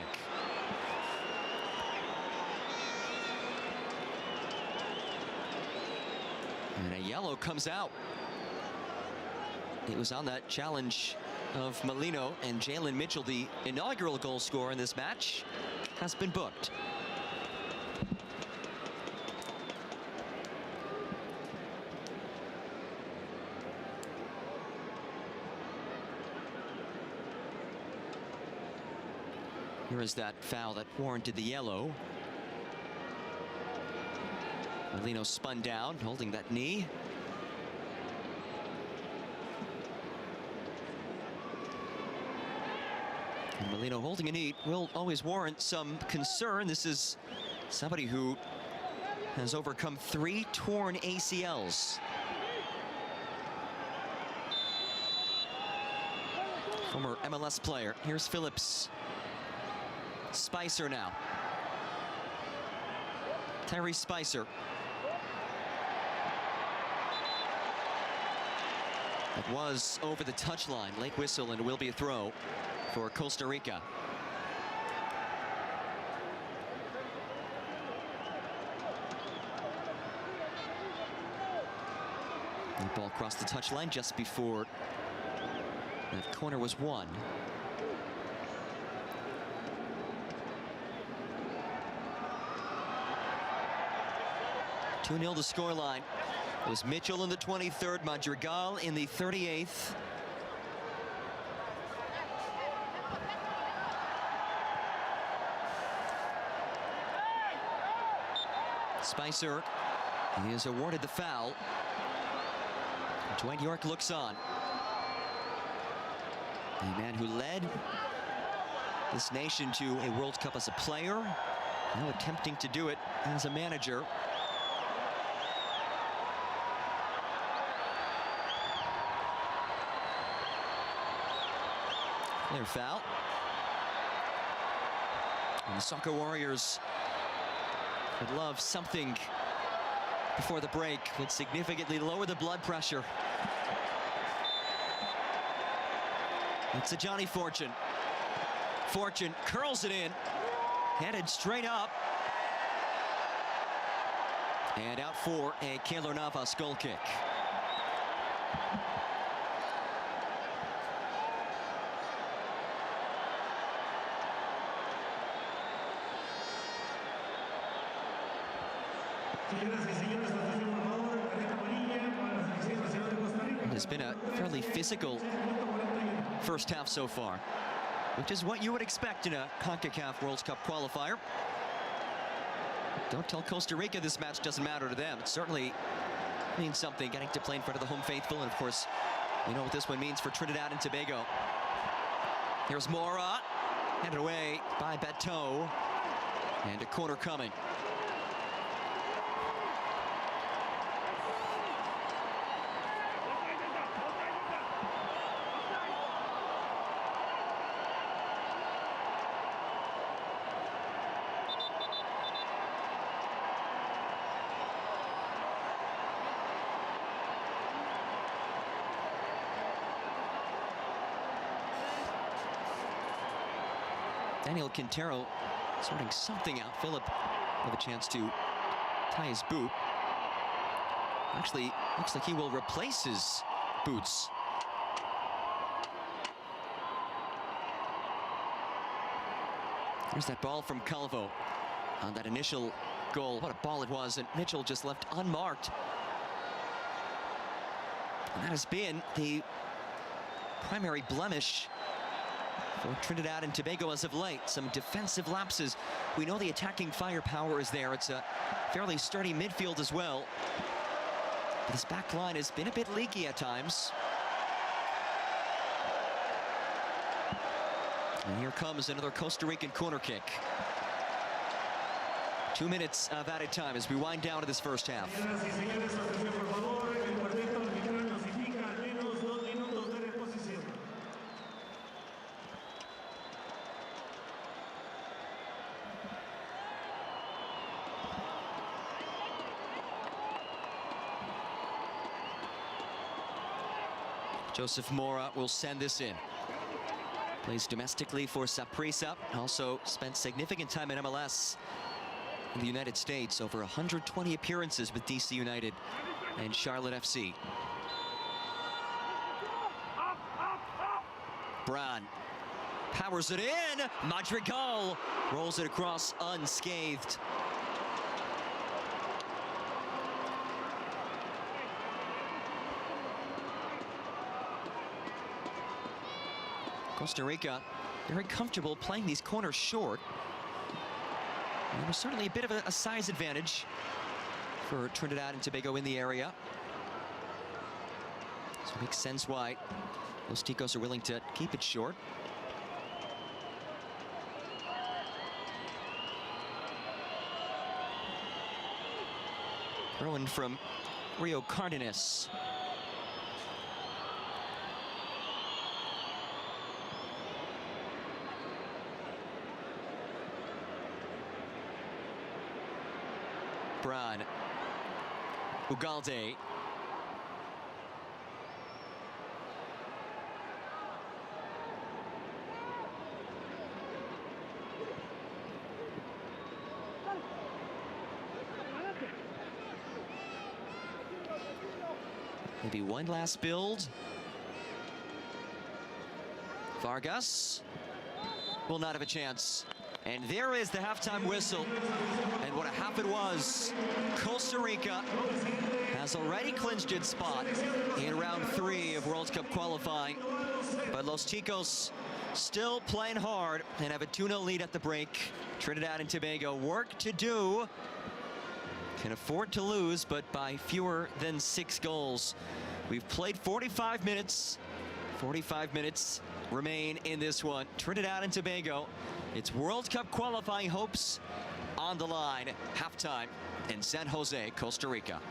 And a yellow comes out. It was on that challenge of Molino, and Jalen Mitchell, the inaugural goal scorer in this match, has been booked. Here is that foul that warranted the yellow. Molino spun down, holding that knee. And Molino holding a knee will always warrant some concern. This is somebody who has overcome 3 torn ACLs. Former MLS player. Here's Phillips. Spicer now. Tyrese Spicer. It was over the touchline. Late whistle, and it will be a throw for Costa Rica. The ball crossed the touchline just before that corner was won. Two 0 the scoreline. It was Mitchell in the 23rd, Madrigal in the 38th. Spicer is awarded the foul. Dwight York looks on. A man who led this nation to a World Cup as a player, now attempting to do it as a manager. Clear foul. And the Soccer Warriors would love something before the break would significantly lower the blood pressure. It's a Johnny Fortune. Fortune curls it in, headed straight up. And out for a Keylor Navas goal kick. has been a fairly physical first half so far, which is what you would expect in a Concacaf World Cup qualifier. Don't tell Costa Rica this match doesn't matter to them. It certainly means something, getting to play in front of the home faithful, and of course, we know what this one means for Trinidad and Tobago. Here's Mora, handed away by Beto, and a corner coming. Daniel Quintero sorting something out. Philip will have a chance to tie his boot. Actually, looks like he will replace his boots. Here's that ball from Calvo on that initial goal. What a ball it was, and Mitchell just left unmarked. And that has been the primary blemish for Trinidad and Tobago as of late. Some defensive lapses. We know the attacking firepower is there. It's a fairly sturdy midfield as well. But this back line has been a bit leaky at times. And here comes another Costa Rican corner kick. 2 minutes of added time as we wind down to this first half. Joseph Mora will send this in. Plays domestically for Saprissa. Also spent significant time in MLS in the United States. Over 120 appearances with DC United and Charlotte FC. Bran powers it in. Madrigal rolls it across unscathed. Costa Rica very comfortable playing these corners short. And there was certainly a bit of a size advantage for Trinidad and Tobago in the area. So it makes sense why Los Ticos are willing to keep it short. Throw-in from Rio Cardenas. Bran, Ugalde, maybe one last build. Vargas will not have a chance. And there is the halftime whistle. And what a half it was. Costa Rica has already clinched its spot in round 3 of World Cup qualifying. But Los Ticos still playing hard and have a 2-0 lead at the break. Trinidad and Tobago work to do. Can afford to lose, but by fewer than 6 goals. We've played 45 minutes. 45 minutes remain in this one. Trinidad and Tobago. It's World Cup qualifying hopes on the line. Halftime in San Jose, Costa Rica.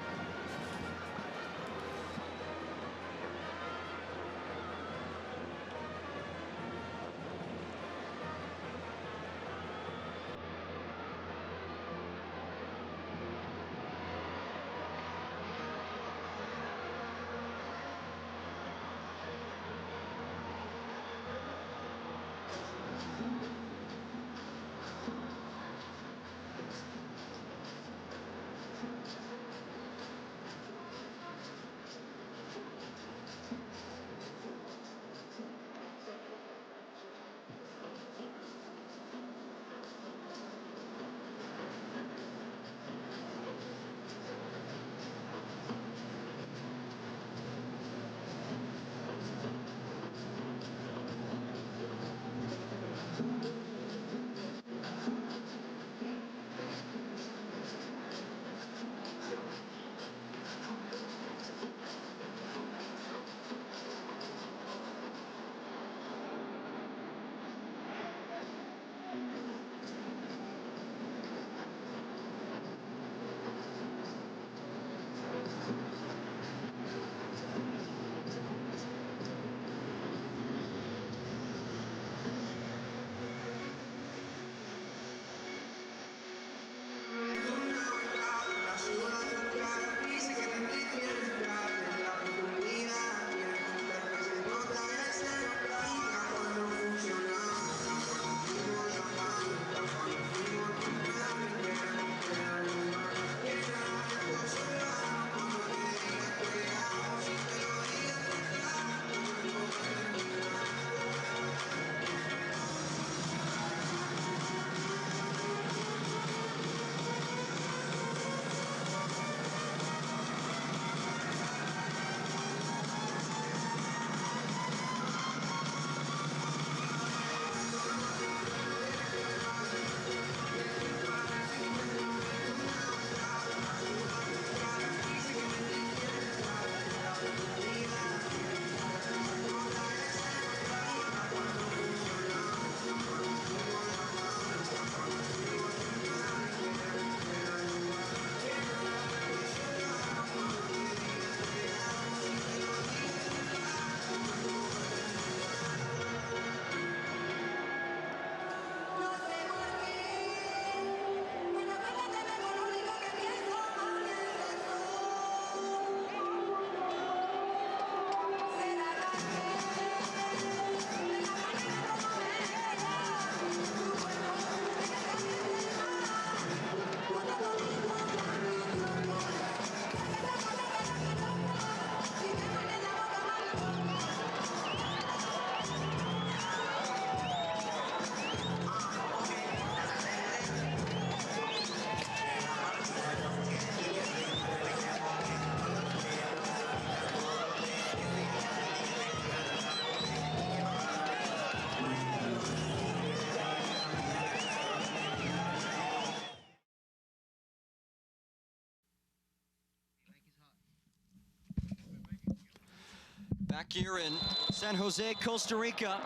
Back here in San Jose, Costa Rica.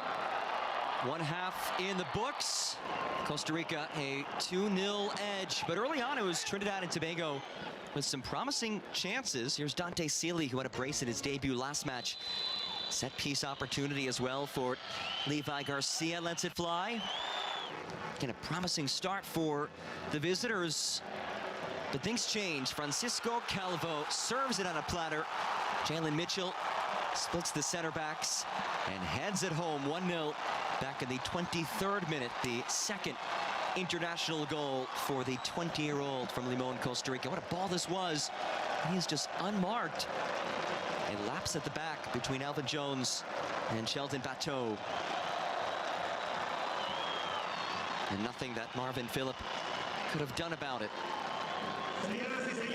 One half in the books. Costa Rica a 2-0 edge. But early on, it was Trinidad and Tobago with some promising chances. Here's Dante Sealy, who had a brace in his debut last match. Set piece opportunity as well for Levi Garcia. Lets it fly. Again, a promising start for the visitors. But things change. Francisco Calvo serves it on a platter. Jalen Mitchell splits the center backs and heads it home 1-0 back in the 23rd minute. The second international goal for the 20-year-old from Limon, Costa Rica. What a ball this was. He is just unmarked. A lapse at the back between Alvin Jones and Sheldon Bateau. And nothing that Marvin Phillip could have done about it.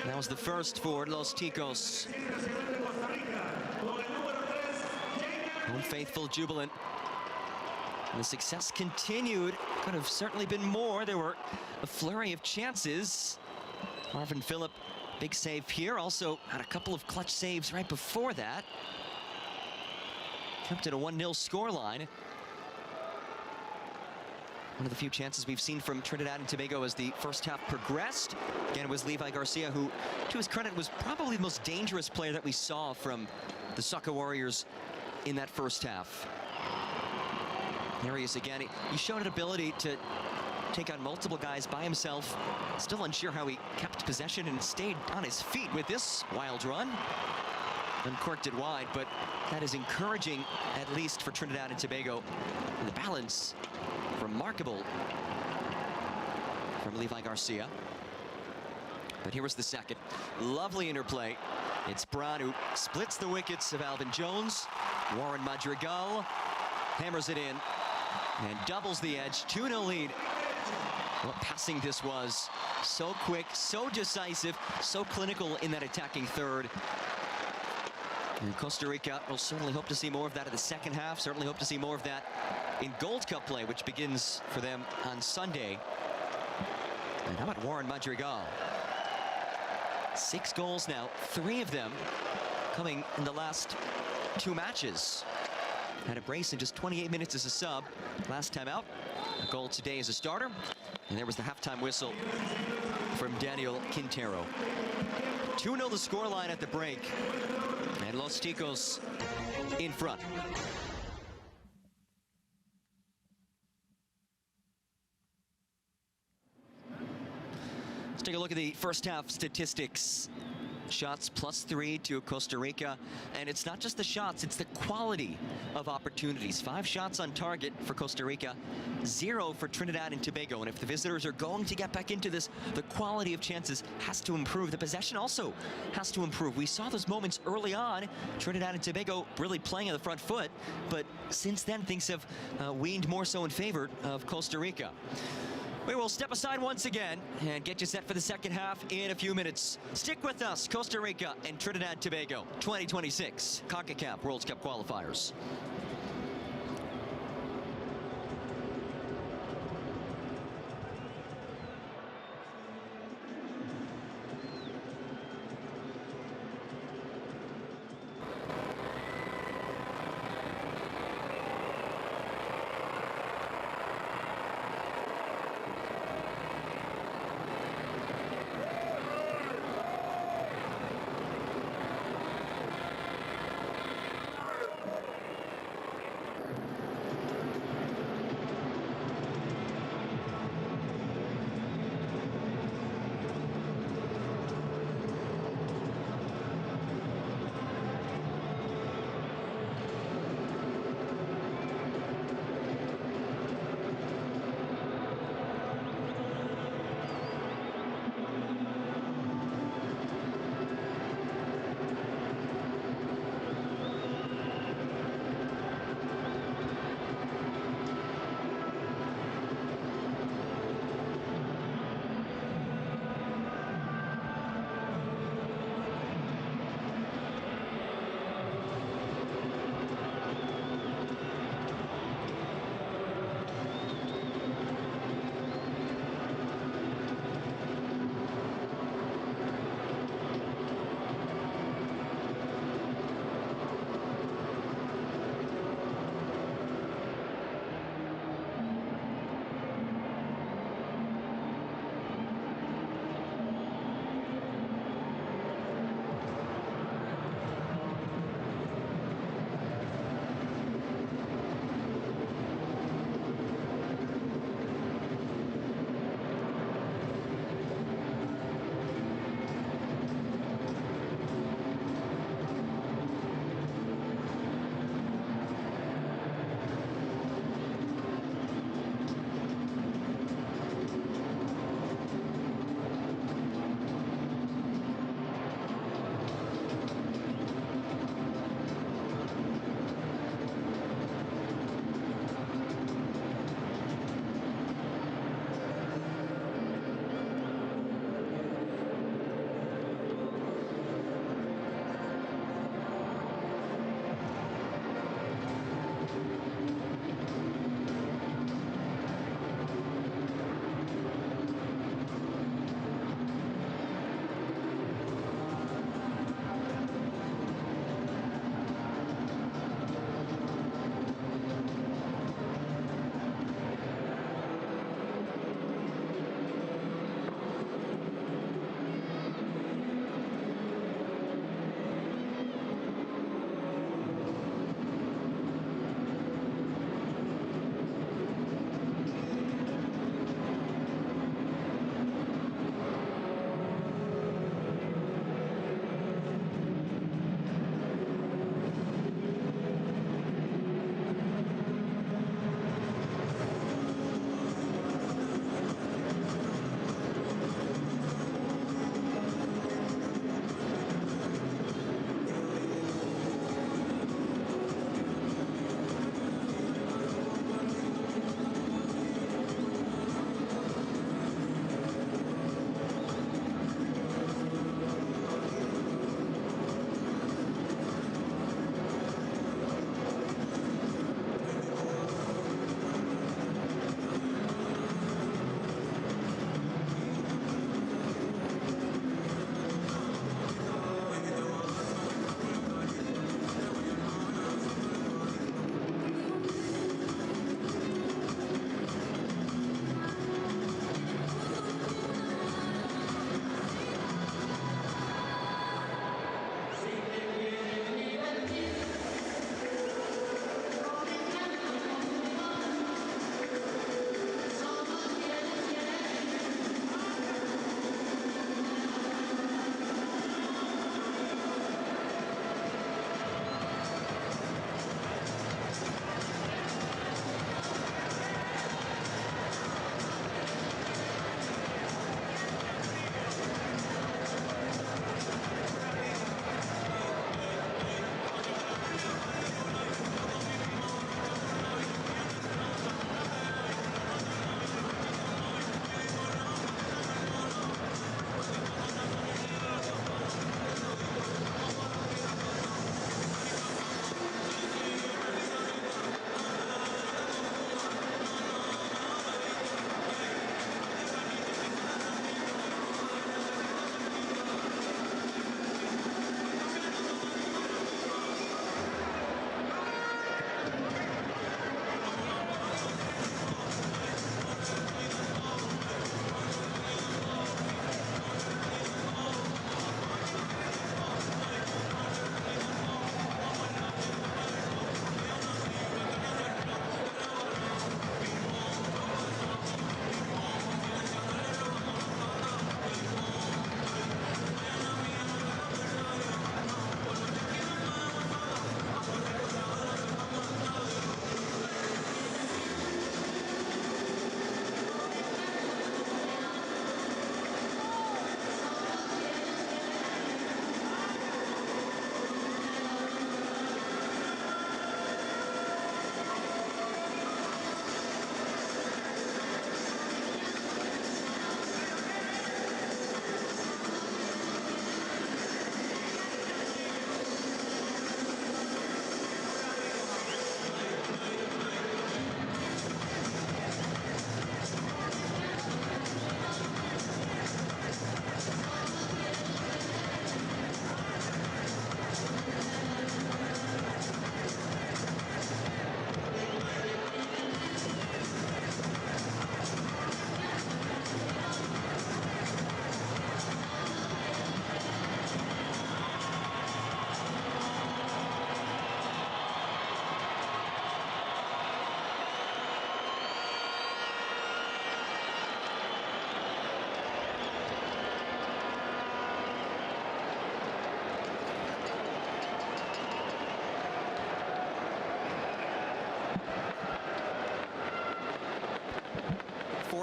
That was the first for Los Ticos. Home faithful jubilant. And the success continued. Could have certainly been more. There were a flurry of chances. Marvin Phillip, big save here. Also had a couple of clutch saves right before that. Kept it a 1-0 scoreline. One of the few chances we've seen from Trinidad and Tobago as the first half progressed. Again, it was Levi Garcia, who, to his credit, was probably the most dangerous player that we saw from the Soccer Warriors in that first half. There he is again. He showed an ability to take on multiple guys by himself. Still unsure how he kept possession and stayed on his feet with this wild run. Uncorked it wide, but that is encouraging, at least for Trinidad and Tobago. And the balance, remarkable from Levi Garcia. But here was the second. Lovely interplay. It's Brown who splits the wickets of Alvin Jones. Warren Madrigal hammers it in and doubles the edge. 2-0 lead. What passing this was. So quick, so decisive, so clinical in that attacking third. And Costa Rica will certainly hope to see more of that in the second half. Certainly hope to see more of that in Gold Cup play, which begins for them on Sunday. And how about Warren Madrigal? 6 goals now, 3 of them coming in the last 2 matches. Had a brace in just 28 minutes as a sub last time out. A goal today as a starter. And there was the halftime whistle from Daniel Quintero. 2-0 the scoreline at the break. And Los Ticos in front. Let's take a look at the first half statistics. Shots +3 to Costa Rica. And it's not just the shots, it's the quality of opportunities. 5 shots on target for Costa Rica, 0 for Trinidad and Tobago. And if the visitors are going to get back into this, the quality of chances has to improve. The possession also has to improve. We saw those moments early on, Trinidad and Tobago really playing on the front foot. But since then, things have weaned more so in favor of Costa Rica. We will step aside once again and get you set for the second half in a few minutes. Stick with us, Costa Rica and Trinidad Tobago, 2026 Concacaf World Cup Qualifiers.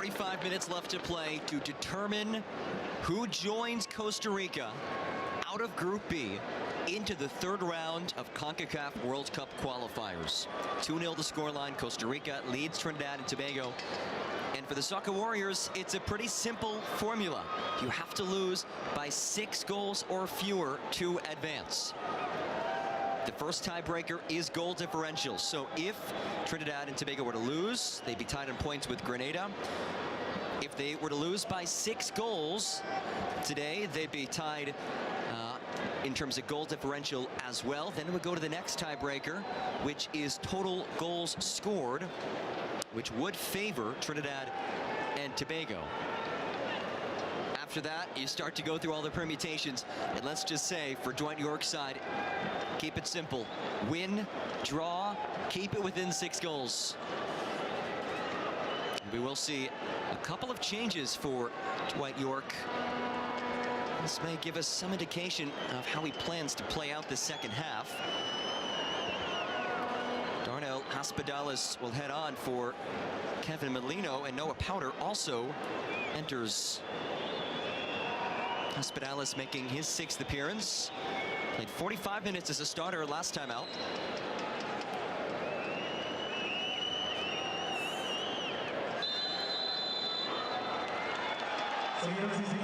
45 minutes left to play to determine who joins Costa Rica out of Group B into the third round of Concacaf World Cup qualifiers. 2-0 the scoreline. Costa Rica leads Trinidad and Tobago. And for the Soccer Warriors, it's a pretty simple formula. You have to lose by 6 goals or fewer to advance. The first tiebreaker is goal differential. So if Trinidad and Tobago were to lose, they'd be tied in points with Grenada. If they were to lose by 6 goals today, they'd be tied in terms of goal differential as well. Then it would go to the next tiebreaker, which is total goals scored, which would favor Trinidad and Tobago. After that, you start to go through all the permutations. And let's just say, for Dwight York's side, keep it simple. Win, draw, keep it within 6 goals. We will see a couple of changes for Dwight York. This may give us some indication of how he plans to play out the second half. Darnell Hospitalis will head on for Kevin Molino, and Noah Powder also enters. Hospitalis making his 6th appearance. Played 45 minutes as a starter last time out.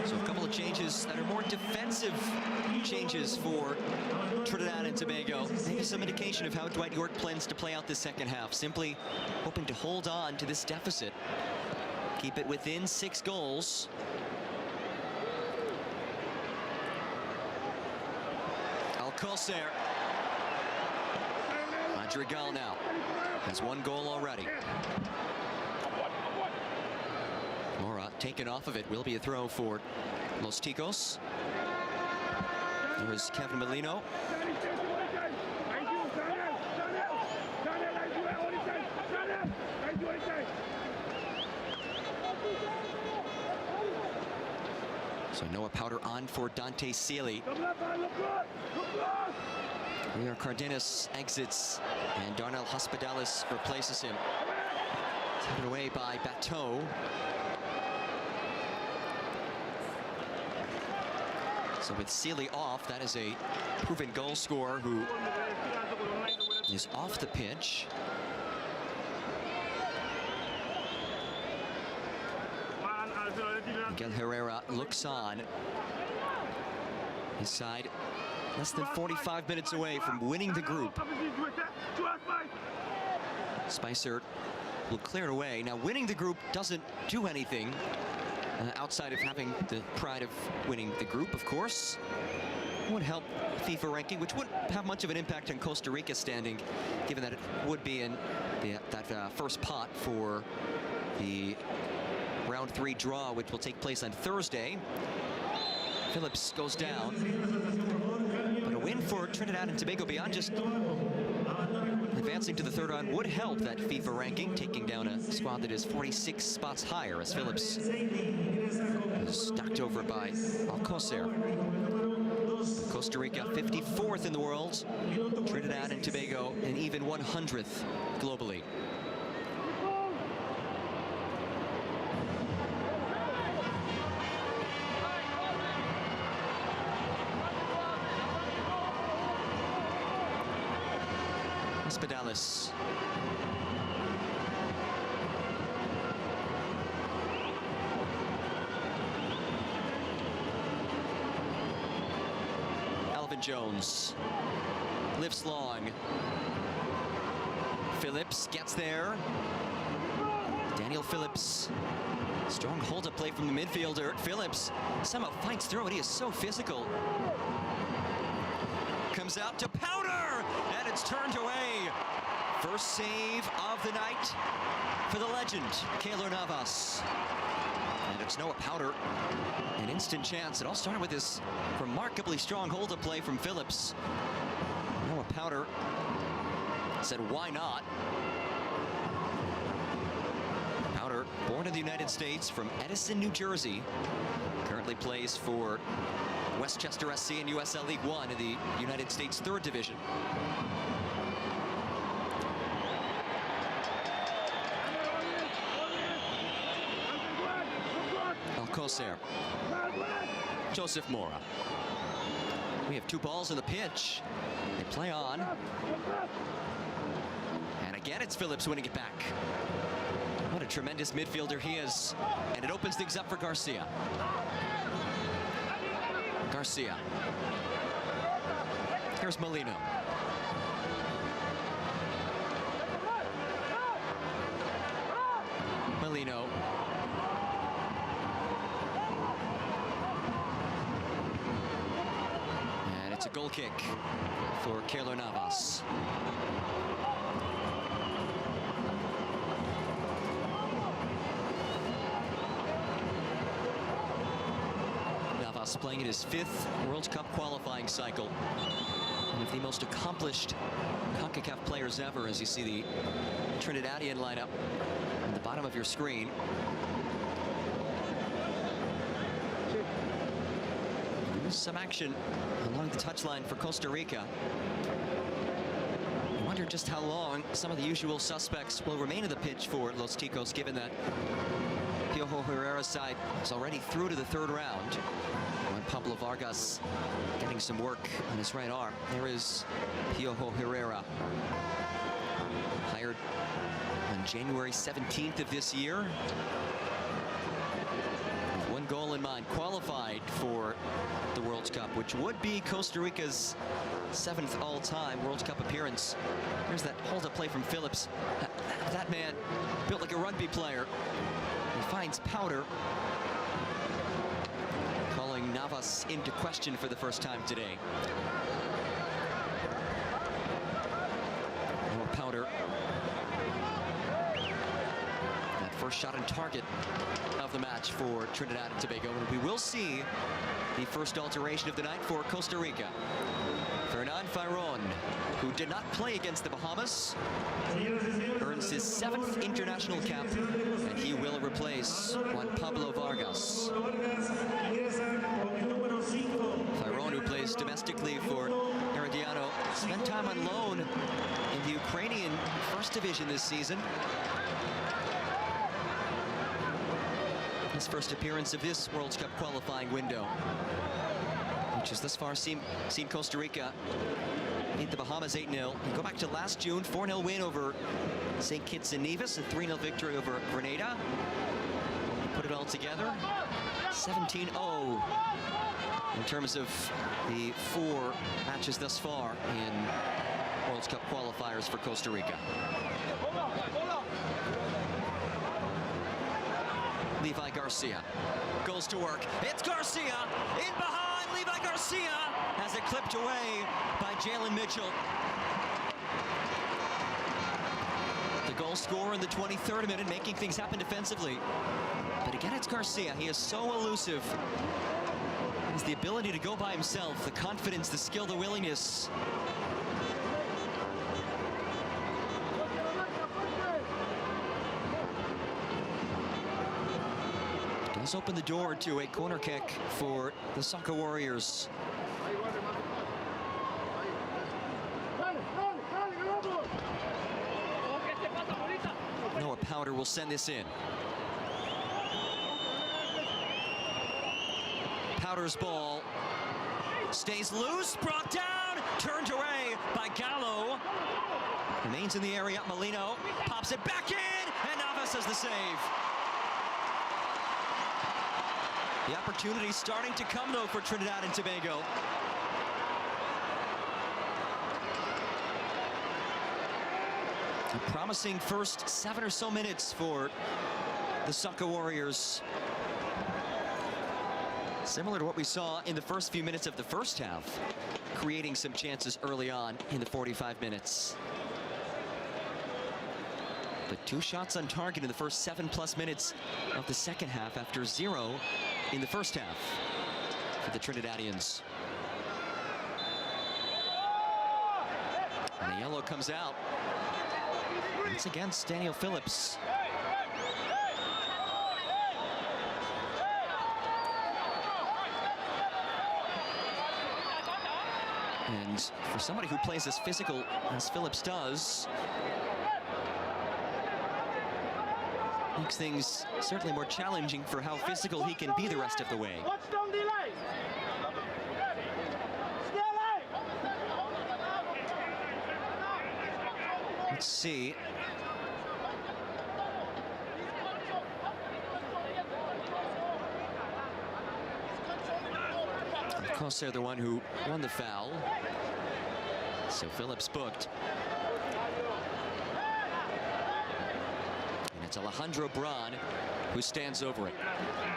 So a couple of changes that are more defensive changes for Trinidad and Tobago. Maybe some indication of how Dwight York plans to play out the second half. Simply hoping to hold on to this deficit. Keep it within 6 goals. Alcocer. Madrigal now has 1 goal already. Mora taken off of it. Will be a throw for Los Ticos. There's Kevin Molino. So Noah Powder on for Dante Sealy. Rio Cardenas exits, and Darnell Hospitalis replaces him. Taken away by Bateau. So with Sealy off, that is a proven goal scorer who is off the pitch. Miguel Herrera looks on. His side less than 45 minutes away from winning the group. Spicer will clear it away. Now, winning the group doesn't do anything outside of having the pride of winning the group, of course. It would help FIFA ranking, which wouldn't have much of an impact on Costa Rica's standing, given that it would be in that first pot for the round 3 draw, which will take place on Thursday. Phillips goes down. But a win for Trinidad and Tobago beyond just advancing to the third round would help that FIFA ranking, taking down a squad that is 46 spots higher, as Phillips is knocked over by Alcocer. Costa Rica 54th in the world. Trinidad and Tobago an even 100th globally. Hospitalis. Alvin Jones lifts long. Phillips gets there. Daniel Phillips. Strong hold-up play from the midfielder. Phillips somehow fights through it. He is so physical. Comes out to Powder, and it's turned away. First save of the night for the legend, Keylor Navas. And it's Noah Powder, an instant chance. It all started with this remarkably strong hold-up play from Phillips. Noah Powder said, why not? Powder, born in the United States from Edison, New Jersey, currently plays for Westchester SC in USL League One in the United States 3rd Division. Alcocer. Joseph Mora. We have 2 balls in the pitch. They play on. And again, it's Phillips winning it back. What a tremendous midfielder he is. And it opens things up for Garcia. Garcia. Here's Molino. Molino. And it's a goal kick for Keylor Navas. Navas playing in his 5th World Cup qualifying cycle. One of the most accomplished Concacaf players ever, as you see the Trinidadian lineup at the bottom of your screen. There's some action along the touchline for Costa Rica. I wonder just how long some of the usual suspects will remain in the pitch for Los Ticos, given that Piojo Herrera's side is already through to the 3rd round. When Pablo Vargas getting some work on his right arm. There is Piojo Herrera, hired on January 17th of this year. With 1 goal in mind, qualified for the World Cup, which would be Costa Rica's 7th all-time World Cup appearance. Here's that hold-up play from Phillips. That man built like a rugby player. He finds Powder, calling Navas into question for the first time today. More Powder. That first shot on target of the match for Trinidad and Tobago. And we will see the first alteration of the night for Costa Rica. Fernand Fairon, who did not play against the Bahamas, earns his 7th international cap, and he will replace Juan Pablo Vargas. Fairon, who plays domestically for Herediano, spent time on loan in the Ukrainian 1st Division this season. His first appearance of this World Cup qualifying window, which has thus far seen Costa Rica beat the Bahamas 8-0. You go back to last June, 4-0 win over St. Kitts and Nevis, a 3-0 victory over Grenada. You put it all together, 17-0 in terms of the 4 matches thus far in World Cup qualifiers for Costa Rica. Levi Garcia goes to work. It's Garcia in behind. Levi Garcia has it clipped away by Jalen Mitchell. The goal scorer in the 23rd minute, making things happen defensively. But again, it's Garcia. He is so elusive. He has the ability to go by himself, the confidence, the skill, the willingness. Does open the door to a corner kick for the Soccer Warriors. Noah Powder will send this in. Powder's ball stays loose, brought down, turned away by Gallo. Remains in the area. Molino pops it back in, and Navas has the save. The opportunity starting to come, though, for Trinidad and Tobago. A promising first 7 or so minutes for the Soccer Warriors. Similar to what we saw in the first few minutes of the first half, creating some chances early on in the 45 minutes. But 2 shots on target in the first 7+ minutes of the second half after 0 in the first half for the Trinidadians. And a yellow comes out. It's against Daniel Phillips. And for somebody who plays as physical as Phillips does, Makes things certainly more challenging for how physical he can be the rest of the way. Let's see. Of course, they're the one who won the foul. So Phillips booked. And it's Alejandro Braun who stands over it.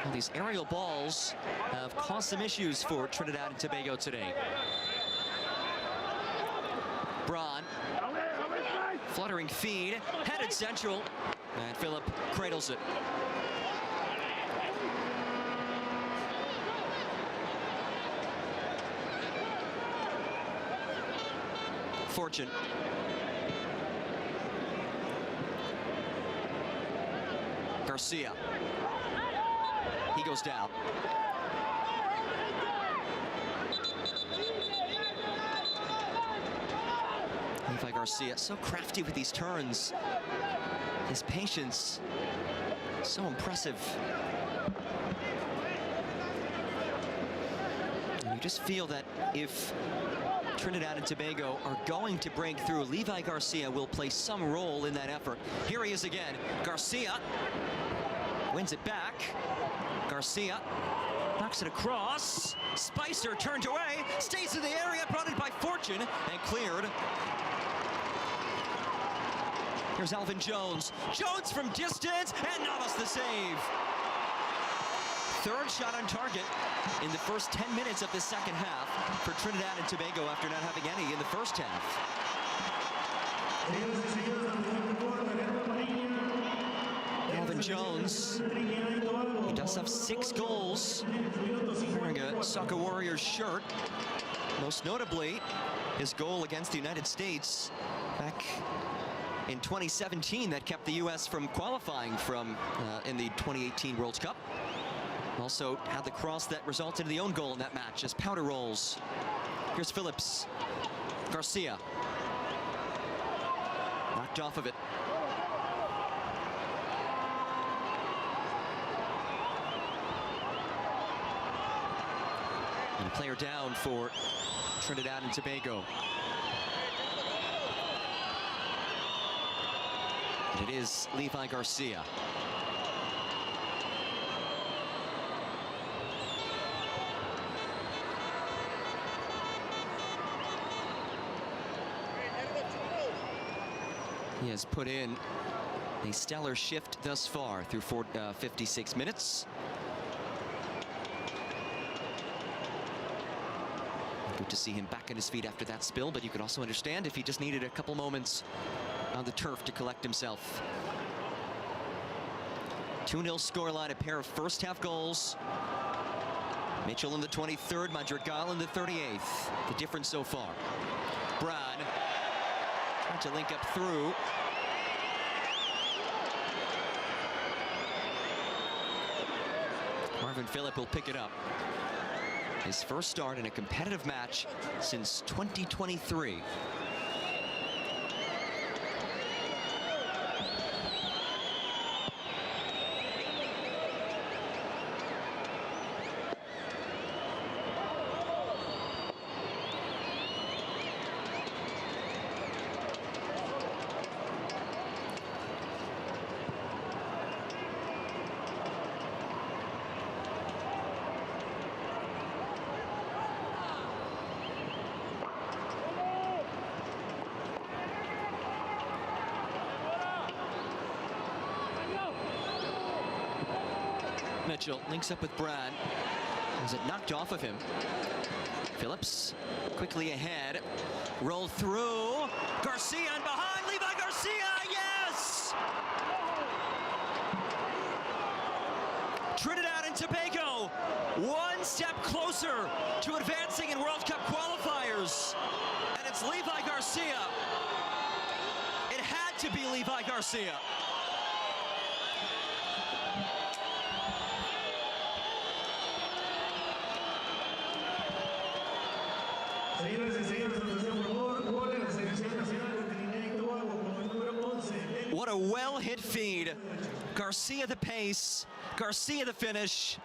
Well, these aerial balls have caused some issues for Trinidad and Tobago today. Braun, fluttering feed, headed central, and Phillip cradles it. Fortune. Garcia. He goes down. Levi Garcia, so crafty with these turns. His patience, so impressive. And you just feel that if Trinidad and Tobago are going to break through, Levi Garcia will play some role in that effort. Here he is again. Garcia wins it back. Garcia knocks it across. Spicer turned away, stays in the area, brought in by Fortune, and cleared. Here's Alvin Jones. Jones from distance, and Navas the save. Third shot on target in the first 10 minutes of the second half for Trinidad and Tobago after not having any in the first half. Alvin Jones, he does have 6 goals, wearing a Soccer Warriors shirt. Most notably, his goal against the United States back in 2017 that kept the U.S. from qualifying from in the 2018 World Cup. Also had the cross that resulted in the own goal in that match as powder rolls. Here's Phillips. Garcia. Knocked off of it. And a player down for Trinidad and Tobago. And it is Levi Garcia. He has put in a stellar shift thus far through 56 minutes. Good to see him back on his feet after that spill, but you could also understand if he just needed a couple moments on the turf to collect himself. 2-0 scoreline, a pair of first half goals. Mitchell in the 23rd, Madrigal in the 38th. The difference so far. Braun trying to link up through. Marvin Phillip will pick it up. His first start in a competitive match since 2023. Mitchell links up with Brad. Is it knocked off of him? Phillips quickly ahead. Rolled through. Garcia and behind. Levi Garcia. Yes! Trinidad and Tobago one step closer to advancing in World Cup qualifiers. And it's Levi Garcia. It had to be Levi Garcia. What a well-hit feed. Garcia the pace, Garcia the finish,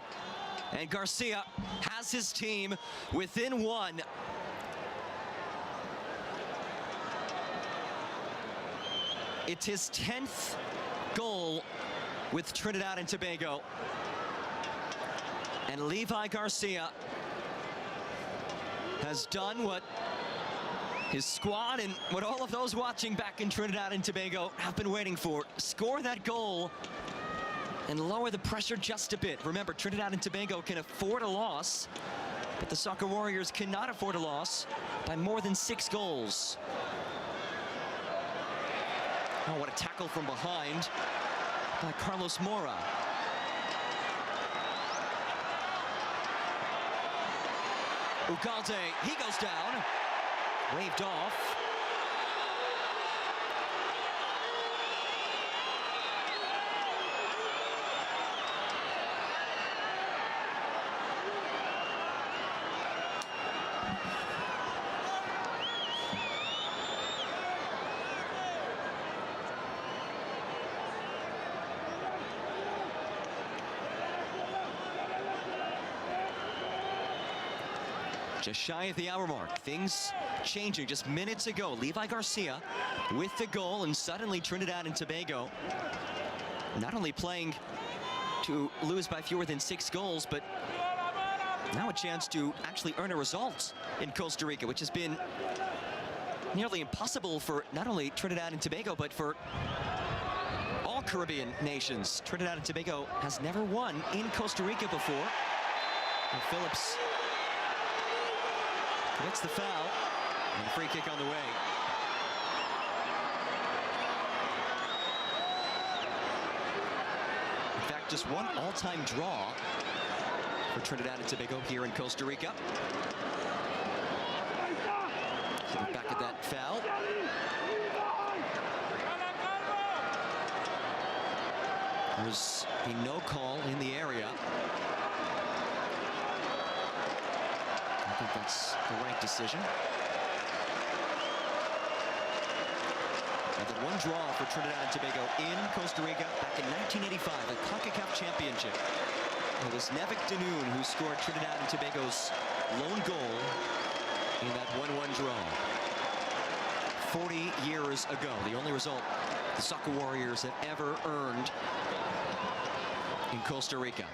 and Garcia has his team within one. It's his 10th goal with Trinidad and Tobago. And Levi Garcia has done what his squad and what all of those watching back in Trinidad and Tobago have been waiting for. Score that goal and lower the pressure just a bit. Remember, Trinidad and Tobago can afford a loss, but the Soccer Warriors cannot afford a loss by more than 6 goals. Oh, what a tackle from behind by Carlos Mora. Ugalde, he goes down, waved off. Just shy of the hour mark. Things changing just minutes ago. Levi Garcia with the goal, and suddenly Trinidad and Tobago not only playing to lose by fewer than 6 goals, but now a chance to actually earn a result in Costa Rica, which has been nearly impossible for not only Trinidad and Tobago, but for all Caribbean nations. Trinidad and Tobago has never won in Costa Rica before. And Phillips commits the foul, and a free kick on the way. In fact, just one all-time draw for Trinidad and Tobago here in Costa Rica. Looking back at that foul. There's a no call in the area. I think that's the right decision. And then one draw for Trinidad and Tobago in Costa Rica back in 1985, the Concacaf Championship. It was Nevik Danoon who scored Trinidad and Tobago's lone goal in that 1-1 draw. 40 years ago, the only result the Soccer Warriors have ever earned in Costa Rica.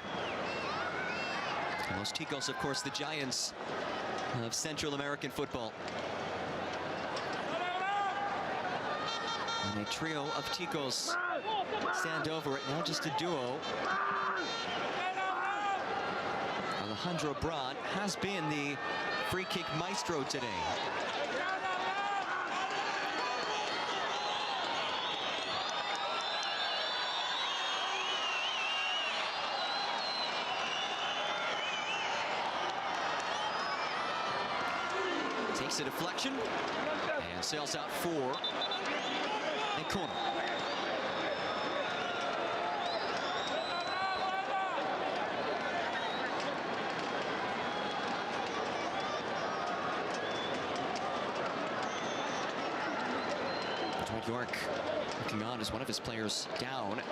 And Los Ticos, of course, the giants of Central American football. And a trio of Ticos stand over it, now just a duo. Alejandro Brad has been the free kick maestro today. Takes a deflection and sails out for a corner. Dwight York looking on as one of his players down.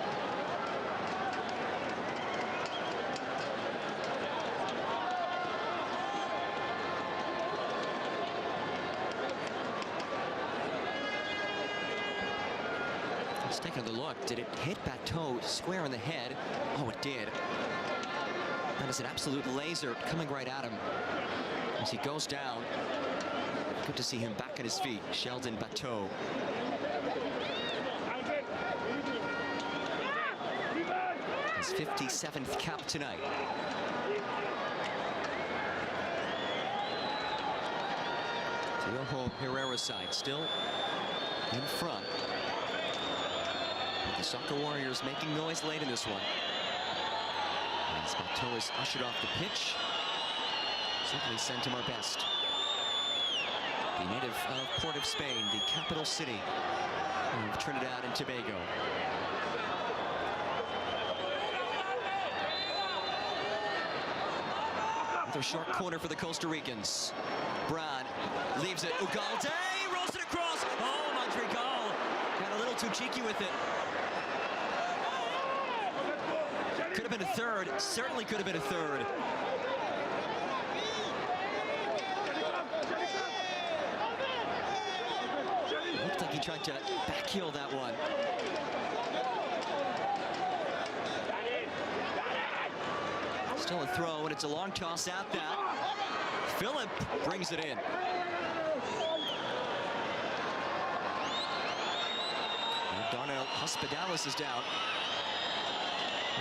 Let's take another look. Did it hit Bateau square in the head? Oh, it did. That is an absolute laser coming right at him as he goes down. Good to see him back at his feet. Sheldon Bateau. His 57th cap tonight. Tiojo Herrera's side still in front. The Soccer Warriors making noise late in this one. As Bateau is ushered off the pitch. Certainly sent him our best. The native of Port of Spain, the capital city of Trinidad and Tobago. Another short corner for the Costa Ricans. Brad leaves it. Ugalde rolls it across. Oh, Madrigal had a little too cheeky with it. Could have been a third. Certainly could have been a third. Looked like he tried to backheel that one. Still a throw, and it's a long toss at that. Phillip brings it in. And Darnell Hospitalis is down.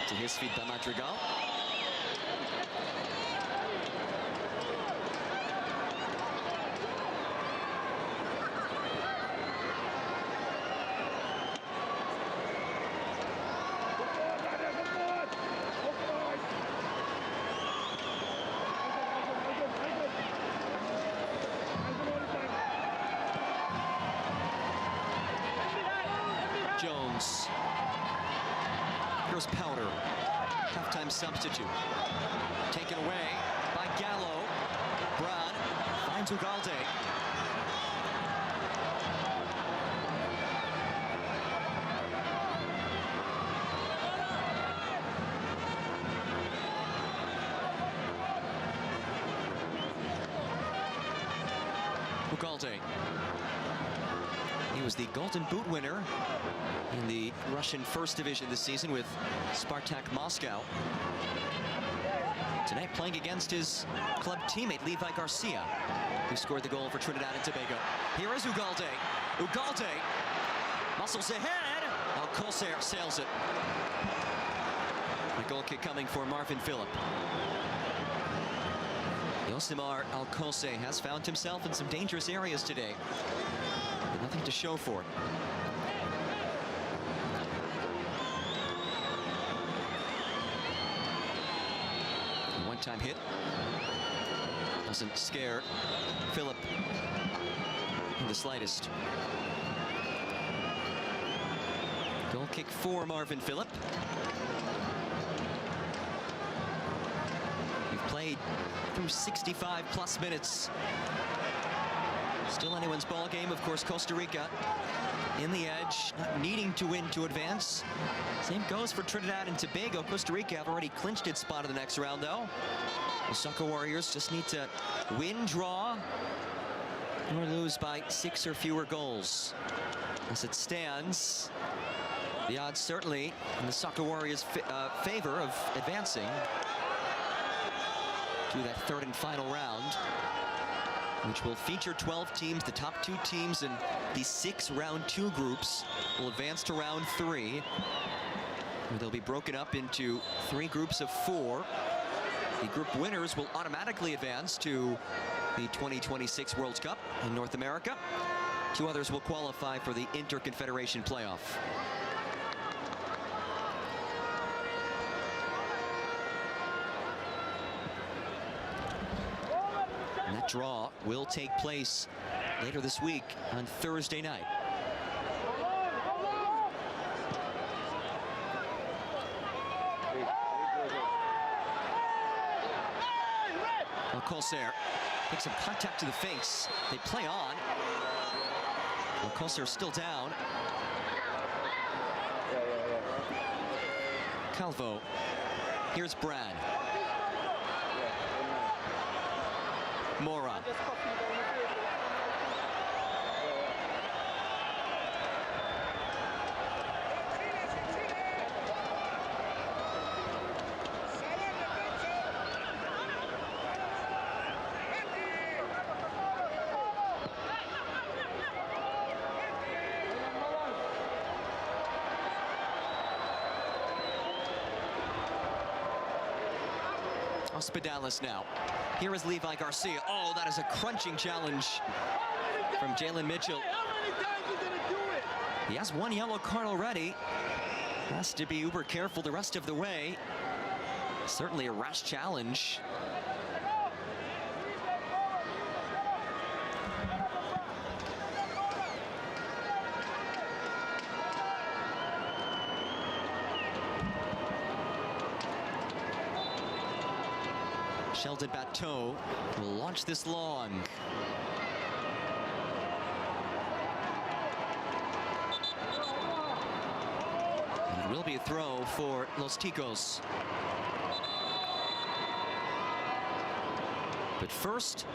To his feet by Madrigal. Jones. Here's Powder. Halftime substitute. Taken away by Gallo. Brown finds Ugalde. Ugalde. He was the Golden Boot winner in the Russian First Division this season with Spartak Moscow. Tonight playing against his club teammate Levi Garcia, who scored the goal for Trinidad and Tobago. Here is Ugalde. Ugalde muscles ahead. Alcocer sails it. A goal kick coming for Marvin Phillip. Yosimar Alcocer has found himself in some dangerous areas today. But nothing to show for it. One-time hit. Doesn't scare Phillip in the slightest. Goal kick for Marvin Phillip. We've played through 65 plus minutes. Still anyone's ball game. Of course, Costa Rica in the edge, not needing to win to advance. Same goes for Trinidad and Tobago. Costa Rica have already clinched its spot in the next round, though. The Soccer Warriors just need to win, draw, or lose by 6 or fewer goals. As it stands, the odds certainly in the Soccer Warriors' favor of advancing to that third and final round, which will feature 12 teams. The top 2 teams in the 6 round 2 groups will advance to round 3, where they'll be broken up into 3 groups of 4. The group winners will automatically advance to the 2026 World Cup in North America. 2 others will qualify for the Interconfederation playoff. And that draw will take place later this week on Thursday night. Alcocer takes some contact to the face. They play on. Alcocer still down. Calvo. Here's Brad. Mora. Hospitalis now. Here is Levi Garcia. Oh, that is a crunching challenge from Jalen Mitchell. He has 1 yellow card already. Has to be uber careful the rest of the way. Certainly a rash challenge. Sheldon Bateau will launch this long. Will be a throw for Los Ticos. But first,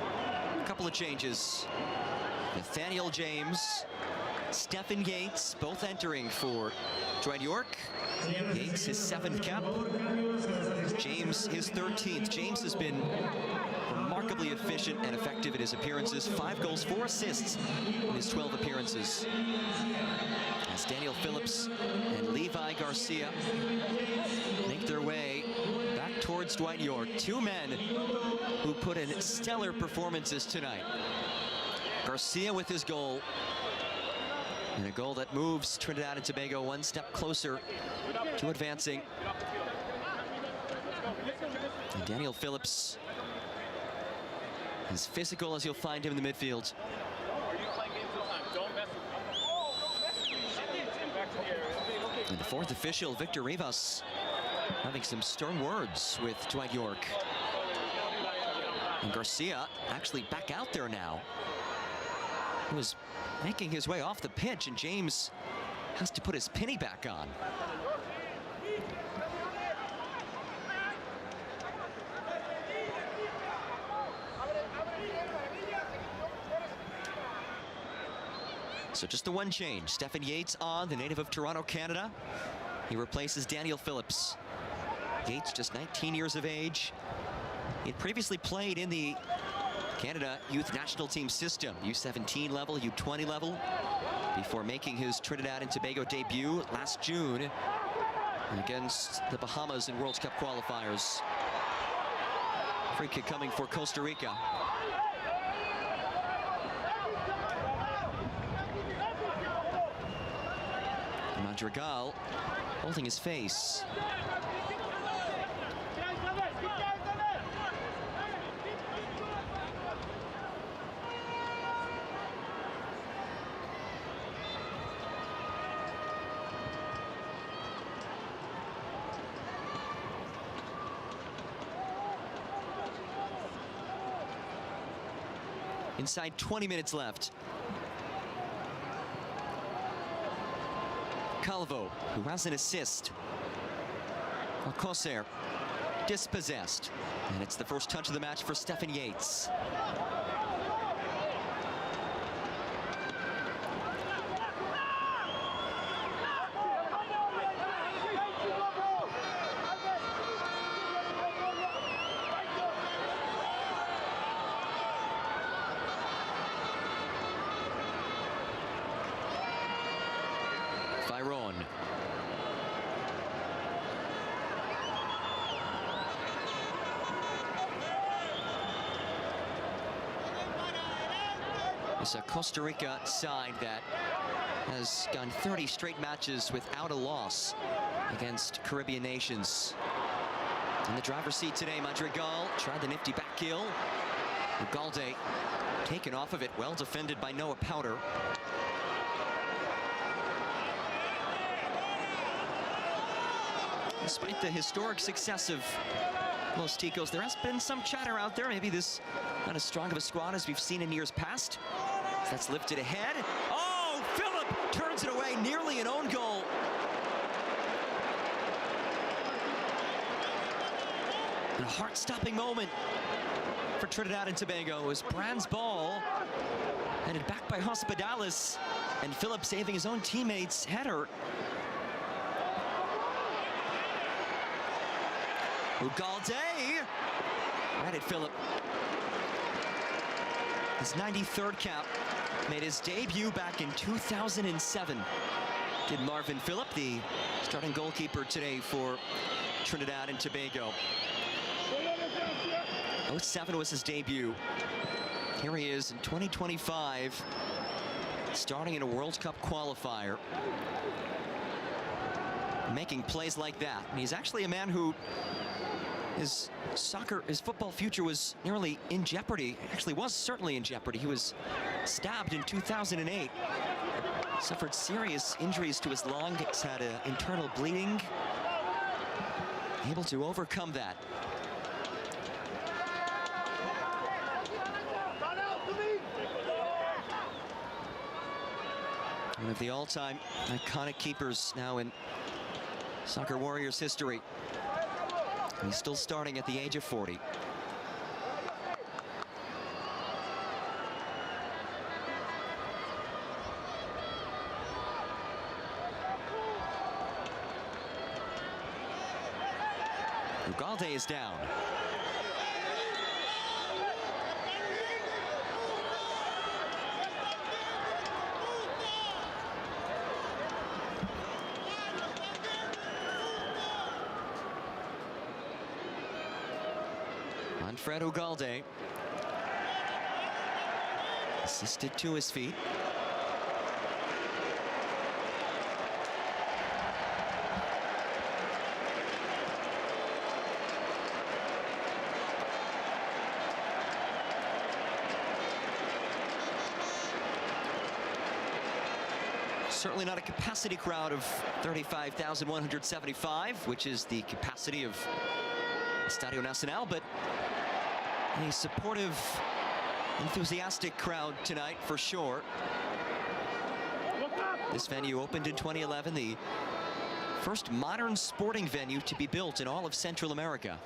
a couple of changes. Nathaniel James, Stephen Yates, both entering for Dwight York. Yates, his 7th cap. James, his 13th. James has been remarkably efficient and effective in his appearances. 5 goals, 4 assists in his 12 appearances. As Daniel Phillips and Levi Garcia make their way back towards Dwight York. 2 men who put in stellar performances tonight. Garcia with his goal. And a goal that moves Trinidad and Tobago 1 step closer to advancing. And Daniel Phillips, as physical as you'll find him in the midfield. And the 4th official, Victor Rivas, having some stern words with Dwight York. And Garcia actually back out there now. He was making his way off the pitch, and James has to put his penny back on. So just the one change. Stephen Yates on, the native of Toronto, Canada. He replaces Daniel Phillips. Yates, just 19 years of age. He had previously played in the Canada Youth National Team system, U17 level, U20 level, before making his Trinidad and Tobago debut last June against the Bahamas in World Cup qualifiers. Free kick coming for Costa Rica. Madrigal holding his face. Inside 20 minutes left. Calvo, who has an assist. Alcocer, dispossessed. And it's the first touch of the match for Stephen Yates. It's a Costa Rica side that has gone 30 straight matches without a loss against Caribbean nations. In the driver's seat today, Madrigal tried the nifty back heel. Ugalde taken off of it, well defended by Noah Powder. Despite the historic success of Los Ticos, there has been some chatter out there. Maybe this not as strong of a squad as we've seen in years past. That's lifted ahead. Oh, Phillip turns it away, nearly an own goal. And a heart-stopping moment for Trinidad and Tobago as Brand's ball headed back by Hospitalis, and Phillip saving his own teammate's header. Ugalde, right at Phillip. His 93rd cap, made his debut back in 2007. Did Marvin Phillip, the starting goalkeeper today for Trinidad and Tobago. 2007 was his debut. Here he is in 2025, starting in a World Cup qualifier, making plays like that. And he's actually a man who his football future was nearly in jeopardy. Actually was certainly in jeopardy. He was stabbed in 2008. Suffered serious injuries to his lung. He's had an internal bleeding. Able to overcome that. One of the all-time iconic keepers now in Soccer Warriors history. He's still starting at the age of 40. Ugalde is down. Manfred Ugalde, assisted to his feet. Certainly not a capacity crowd of 35,175, which is the capacity of Estadio Nacional, but a supportive, enthusiastic crowd tonight for sure. This venue opened in 2011, the first modern sporting venue to be built in all of Central America.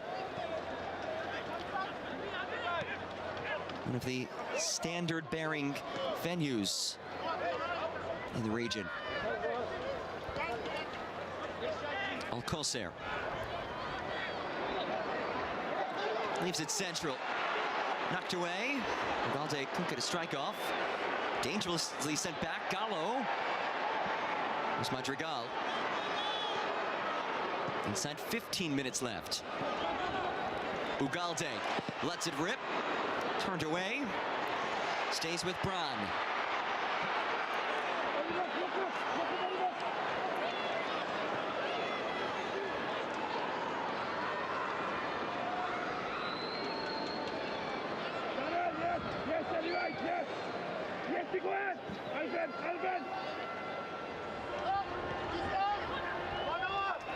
One of the standard-bearing venues in the region. Alcocer leaves it central. Knocked away. Ugalde couldn't get a strike off. Dangerously sent back. Gallo. There's Madrigal. Inside 15 minutes left. Ugalde lets it rip. Turned away. Stays with Bran.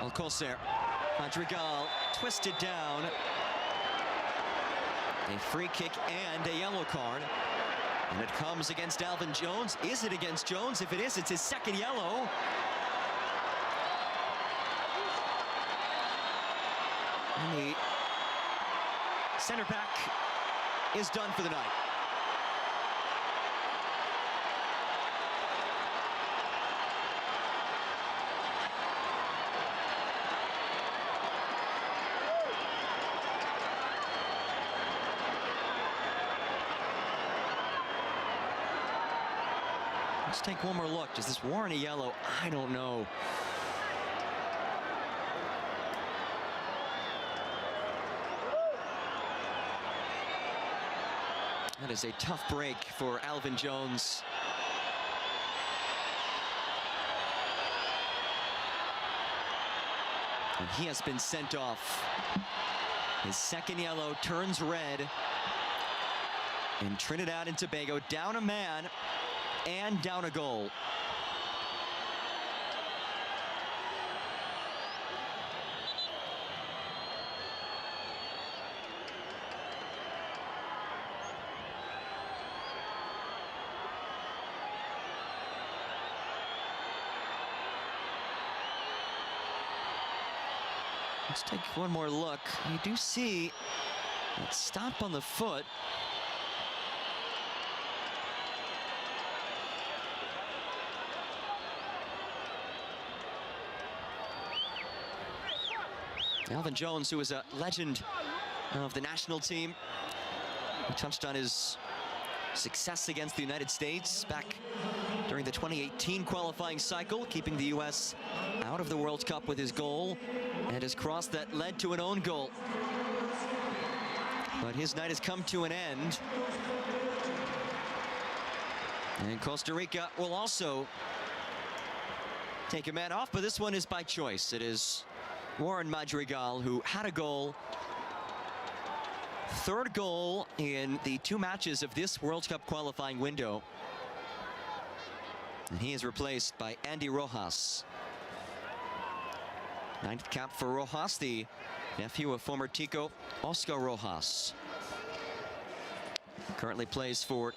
Alcocer. Madrigal twisted down. A free kick and a yellow card. And it comes against Alvin Jones. Is it against Jones? If it is, it's his second yellow. And the center back is done for the night. Let's take one more look. Does this warrant a yellow? I don't know. That is a tough break for Alvin Jones. And he has been sent off. His second yellow turns red. And Trinidad and Tobago down a man and down a goal. Let's take one more look. You do see that stop on the foot. Alvin Jones, who is a legend of the national team, who touched on his success against the United States back during the 2018 qualifying cycle, keeping the U.S. out of the World Cup with his goal and his cross that led to an own goal. But his night has come to an end. And Costa Rica will also take a man off, but this one is by choice. It is Warren Madrigal, who had a goal. Third goal in the 2 matches of this World Cup qualifying window. And he is replaced by Andy Rojas. 9th cap for Rojas, the nephew of former Tico, Oscar Rojas. Currently plays for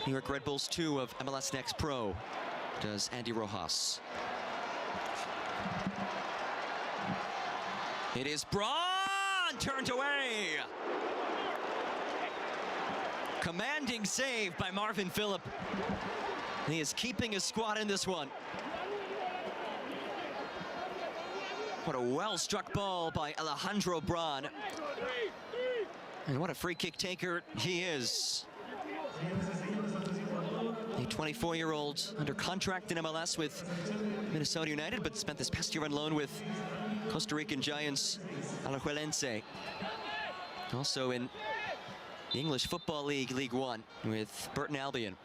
New York Red Bulls 2 of MLS Next Pro, does Andy Rojas. It is Braun, turned away. Commanding save by Marvin Phillip. He is keeping his squad in this one. What a well-struck ball by Alejandro Braun. And what a free kick taker he is. A 24-year-old under contract in MLS with Minnesota United, but spent this past year on loan with Costa Rican giants Alajuelense. Also in the English Football League, League One, with Burton Albion.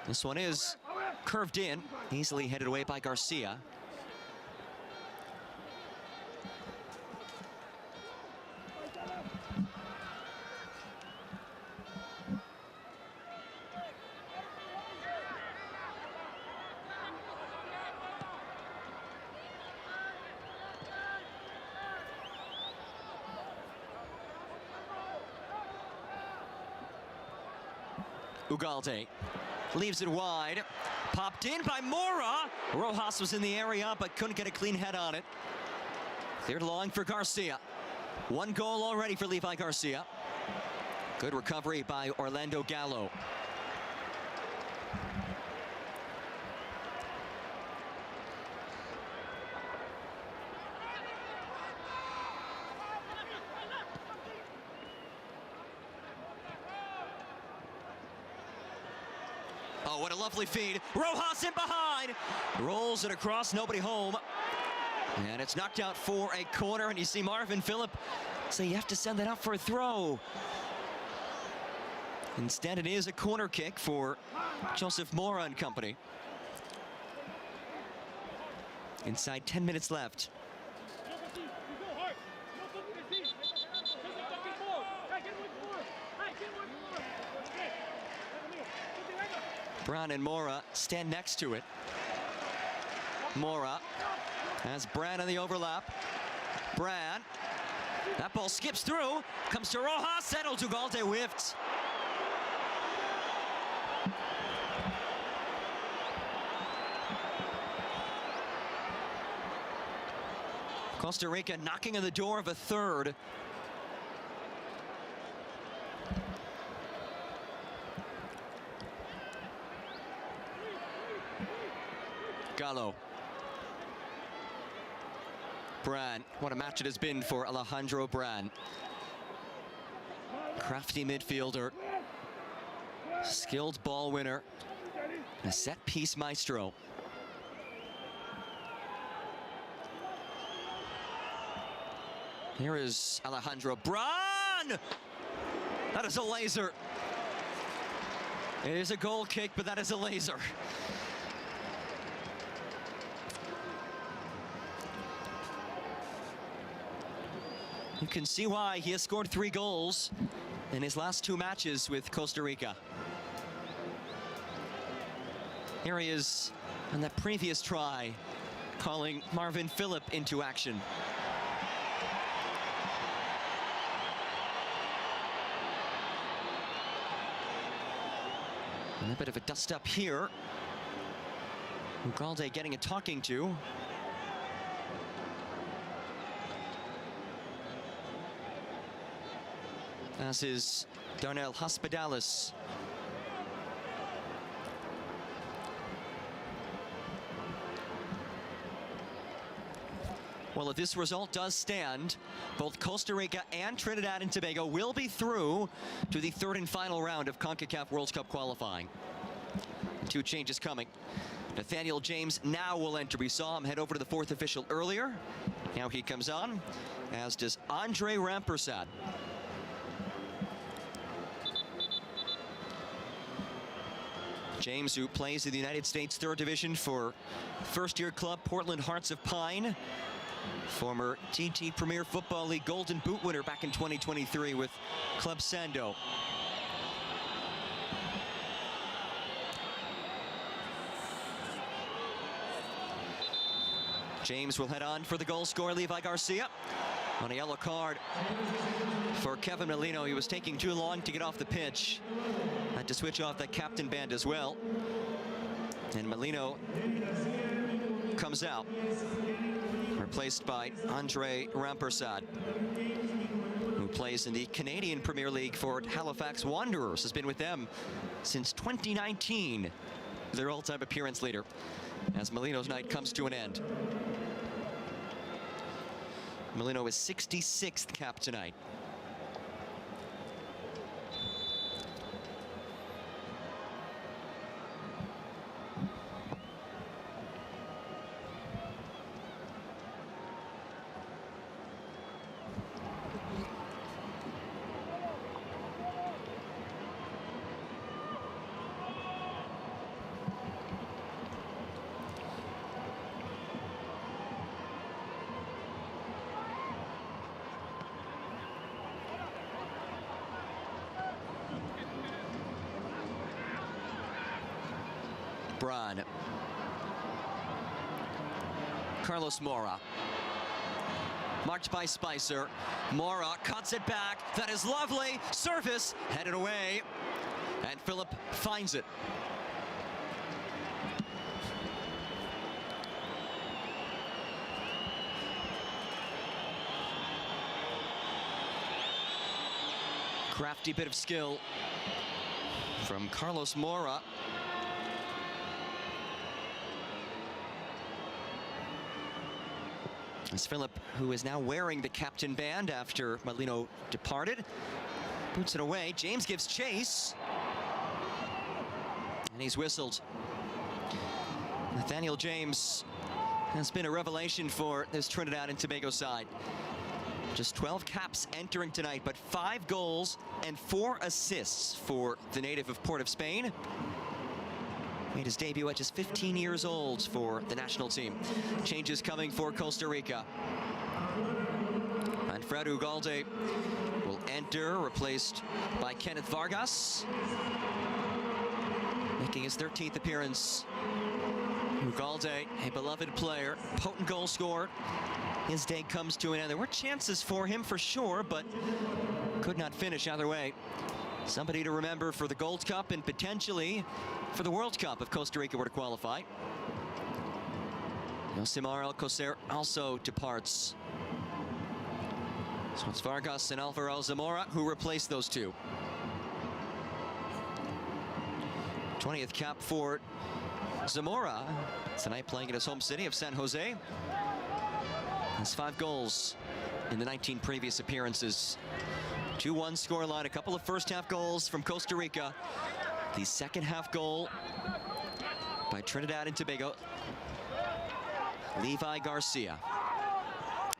This one is curved in, easily headed away by Garcia. Ugalde leaves it wide, popped in by Mora. Rojas was in the area but couldn't get a clean head on it. Cleared long for Garcia. One goal already for Levi Garcia. Good recovery by Orlando Gallo. Oh, what a lovely feed. Rojas in behind. Rolls it across, nobody home. And it's knocked out for a corner, and you see Marvin Phillip say you have to send that out for a throw. Instead, it is a corner kick for Joseph Mora and company. Inside 10 minutes left. Braun and Mora stand next to it. Mora has Braun on the overlap. Braun. That ball skips through. Comes to Rojas. Settled. Ugalde whiffed. Costa Rica knocking on the door of a third. Gallo. Braun. What a match it has been for Alejandro Braun. Crafty midfielder. Skilled ball winner. A set-piece maestro. Here is Alejandro Braun! That is a laser. It is a goal kick, but that is a laser. You can see why he has scored 3 goals in his last 2 matches with Costa Rica. Here he is on that previous try, calling Marvin Phillip into action. And a bit of a dust up here. Ugalde getting a talking to. As is Darnell Hospitalis. Well, if this result does stand, both Costa Rica and Trinidad and Tobago will be through to the 3rd and final round of Concacaf World Cup qualifying. 2 changes coming. Nathaniel James now will enter. We saw him head over to the 4th official earlier. Now he comes on, as does Andre Rampersad. James, who plays in the United States 3rd Division for first-year club Portland Hearts of Pine. Former TT Premier Football League Golden Boot winner back in 2023 with Club Sando. James will head on for the goal scorer, Levi Garcia. On a yellow card for Kevin Molino. He was taking too long to get off the pitch. Had to switch off that captain band as well. And Molino comes out. replaced by Andre Rampersad, who plays in the Canadian Premier League for Halifax Wanderers, has been with them since 2019, their all-time appearance leader, as Molino's night comes to an end. Molino is 66th cap tonight. Braun. Carlos Mora. Marked by Spicer. Mora cuts it back. That is lovely. Service headed away. And Philip finds it. Crafty bit of skill from Carlos Mora. As Philip, who is now wearing the captain band after Molino departed, boots it away. James gives chase. And he's whistled. Nathaniel James has been a revelation for this Trinidad and Tobago side. Just 12 caps entering tonight, but 5 goals and 4 assists for the native of Port of Spain. Made his debut at just 15 years old for the national team. Changes coming for Costa Rica. And Fred Ugalde will enter, replaced by Kenneth Vargas, making his 13th appearance. Ugalde, a beloved player, potent goal scorer. His day comes to an end. There were chances for him for sure, but could not finish either way. Somebody to remember for the Gold Cup and potentially for the World Cup if Costa Rica were to qualify. Yosimar Alcocer also departs. So it's Vargas and Alvaro Zamora who replace those two. 20th cap for Zamora tonight, playing in his home city of San Jose. Has 5 goals in the 19 previous appearances. 2-1 scoreline, a couple of first-half goals from Costa Rica. The second-half goal by Trinidad and Tobago, Levi Garcia.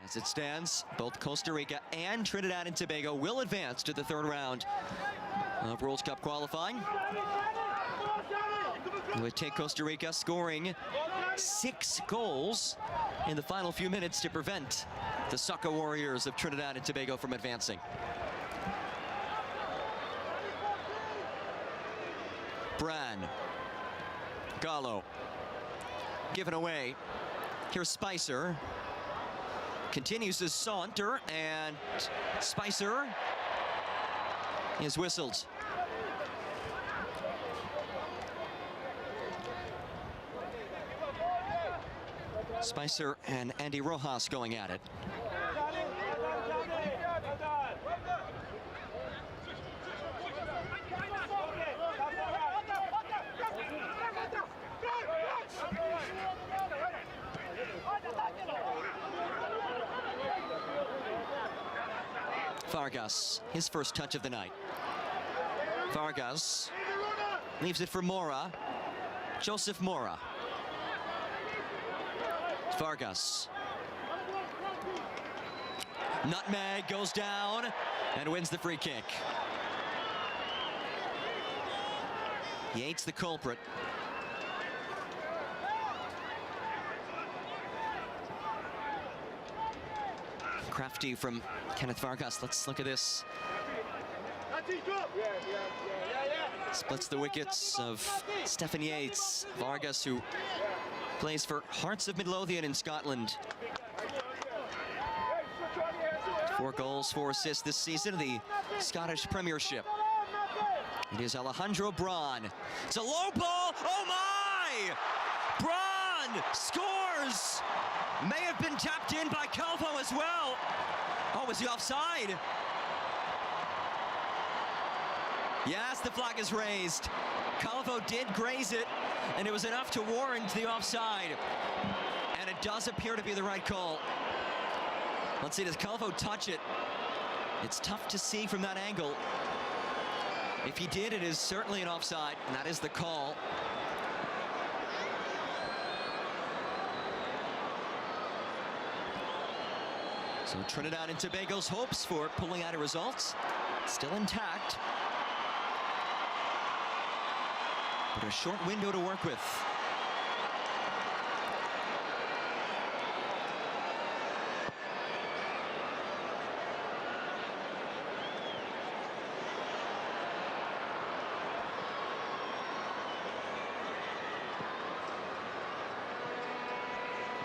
As it stands, both Costa Rica and Trinidad and Tobago will advance to the 3rd round of World Cup qualifying. It would take Costa Rica scoring 6 goals in the final few minutes to prevent the Soccer Warriors of Trinidad and Tobago from advancing. Bran. Gallo. Given away. Here's Spicer. Continues his saunter, and Spicer is whistled. Spicer and Andy Rojas going at it. Vargas, his first touch of the night. Vargas leaves it for Mora. Joseph Mora. Vargas. Nutmeg goes down and wins the free kick. Yates the culprit. Crafty from Kenneth Vargas. Let's look at this. Splits the wickets of Stephen Yates. Vargas, who plays for Hearts of Midlothian in Scotland. 4 goals, 4 assists this season in the Scottish Premiership. It is Alejandro Braun. It's a low ball. Oh my! Braun scores! scores! May have been tapped in by Calvo as well. Oh, was he offside? Yes, the flag is raised. Calvo did graze it, and it was enough to warrant the offside. And it does appear to be the right call. Let's see, does Calvo touch it? It's tough to see from that angle. If he did, it is certainly an offside, and that is the call. So Trinidad and Tobago's hopes for pulling out a result still intact. But a short window to work with.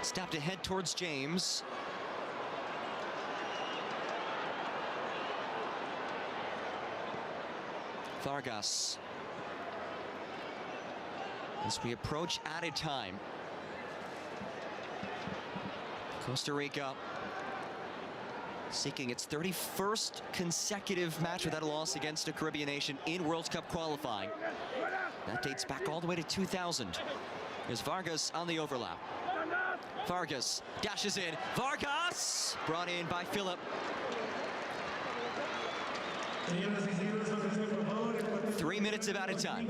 Stepped ahead towards James. Vargas. As we approach added time. Costa Rica seeking its 31st consecutive match without a loss against a Caribbean nation in World Cup qualifying. That dates back all the way to 2000. There's Vargas on the overlap. Vargas dashes in. Vargas! Brought in by Philip. 3 minutes of added time.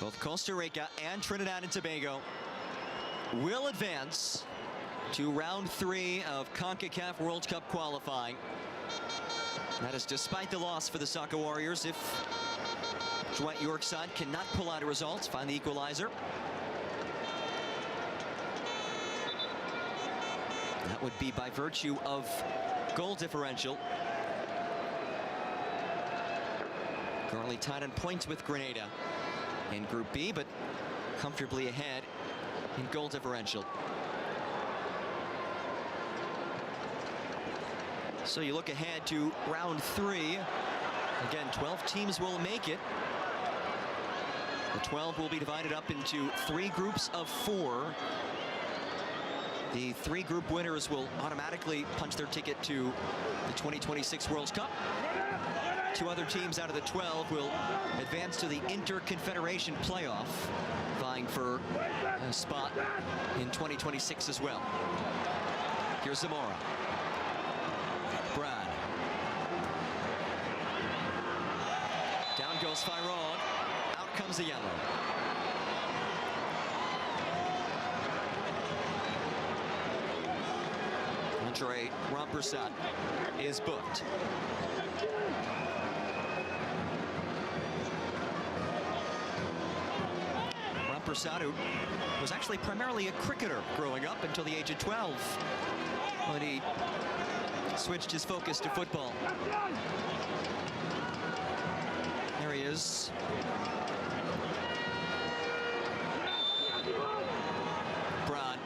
Both Costa Rica and Trinidad and Tobago will advance to round 3 of Concacaf World Cup qualifying. That is despite the loss for the Soccer Warriors. If Dwight York's side cannot pull out a result, find the equalizer. That would be by virtue of goal differential. Currently tied on points with Grenada in Group B, but comfortably ahead in goal differential. So you look ahead to round 3. Again, 12 teams will make it. The 12 will be divided up into 3 groups of 4. The 3 group winners will automatically punch their ticket to the 2026 World Cup. 2 other teams out of the 12 will advance to the Inter-Confederation playoff, vying for a spot in 2026 as well. Here's Zamora. Brad. Down goes Fyron. Out comes the yellow. Andre Rampersad is booked. Rampersad, who was actually primarily a cricketer growing up until the age of 12, when he switched his focus to football. There he is. Brad,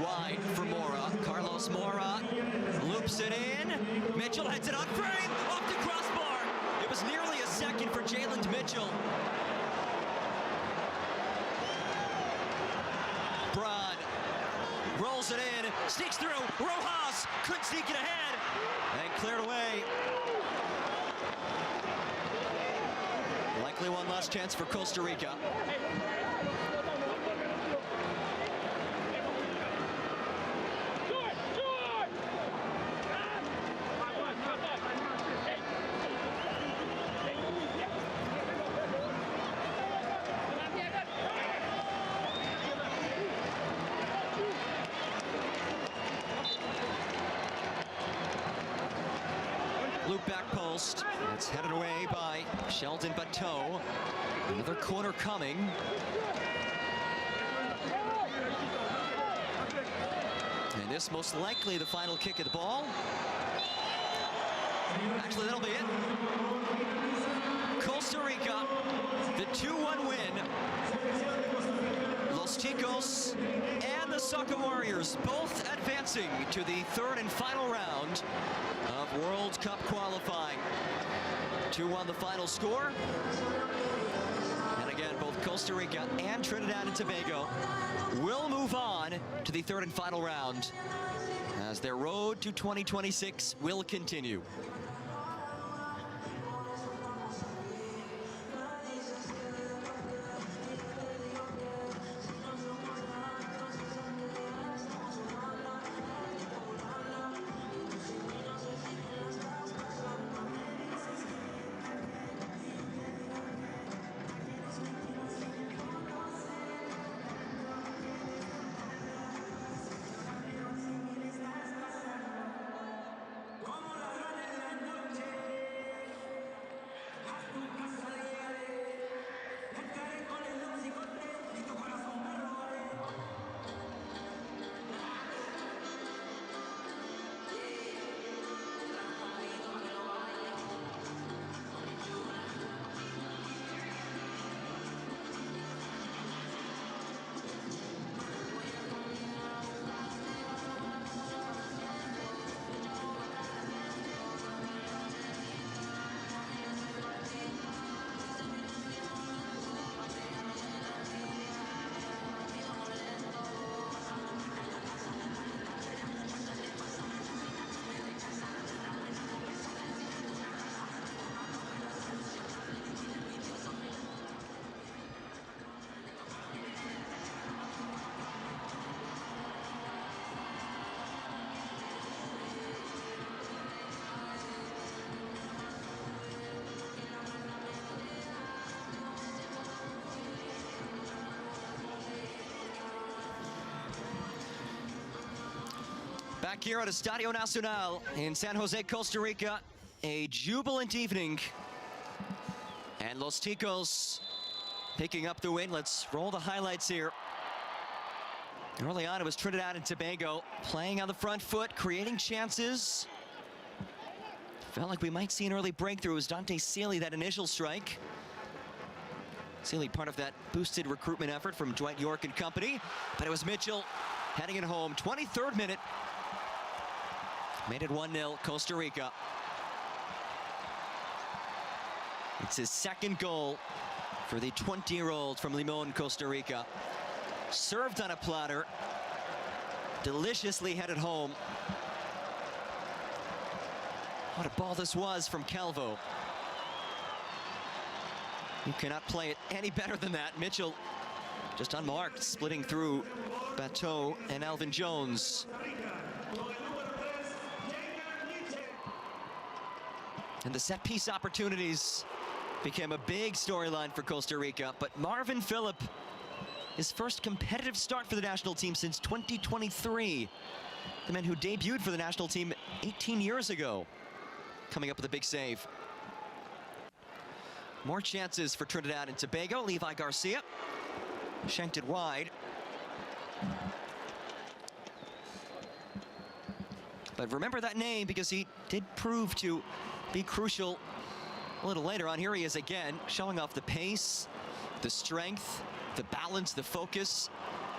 wide for Mora. Carlos Mora loops it in. Mitchell heads it on frame, off the crossbar. It was nearly a second for Jalen Mitchell. Brad rolls it in, sneaks through. Rojas couldn't sneak it ahead, and cleared away. Likely one last chance for Costa Rica. Loop back post. It's headed away by Sheldon Bateau. Another corner coming. And this most likely the final kick of the ball. Actually, that'll be it. Costa Rica, the 2-1 win. Los Ticos and the Soccer Warriors both advancing to the third and final round of World Cup qualifying. 2-1 the final score. And again, both Costa Rica and Trinidad and Tobago will move on to the third and final round as their road to 2026 will continue. Back here at Estadio Nacional in San Jose, Costa Rica, a jubilant evening. And Los Ticos picking up the win. Let's roll the highlights here. Early on, it was Trinidad and Tobago playing on the front foot, creating chances. Felt like we might see an early breakthrough. It was Dante Sealy, that initial strike. Sealy part of that boosted recruitment effort from Dwight York and company. But it was Mitchell heading it home. 23rd minute. Made it 1-0, Costa Rica. It's his second goal for the 20-year-old from Limon, Costa Rica. Served on a platter, deliciously headed home. What a ball this was from Calvo. You cannot play it any better than that. Mitchell just unmarked, splitting through Bateau and Alvin Jones. And the set-piece opportunities became a big storyline for Costa Rica. But Marvin Phillip, his first competitive start for the national team since 2023. The man who debuted for the national team 18 years ago, coming up with a big save. More chances for Trinidad and Tobago. Levi Garcia shanked it wide. But remember that name because he did prove to be crucial a little later on. Here he is again, showing off the pace, the strength, the balance, the focus.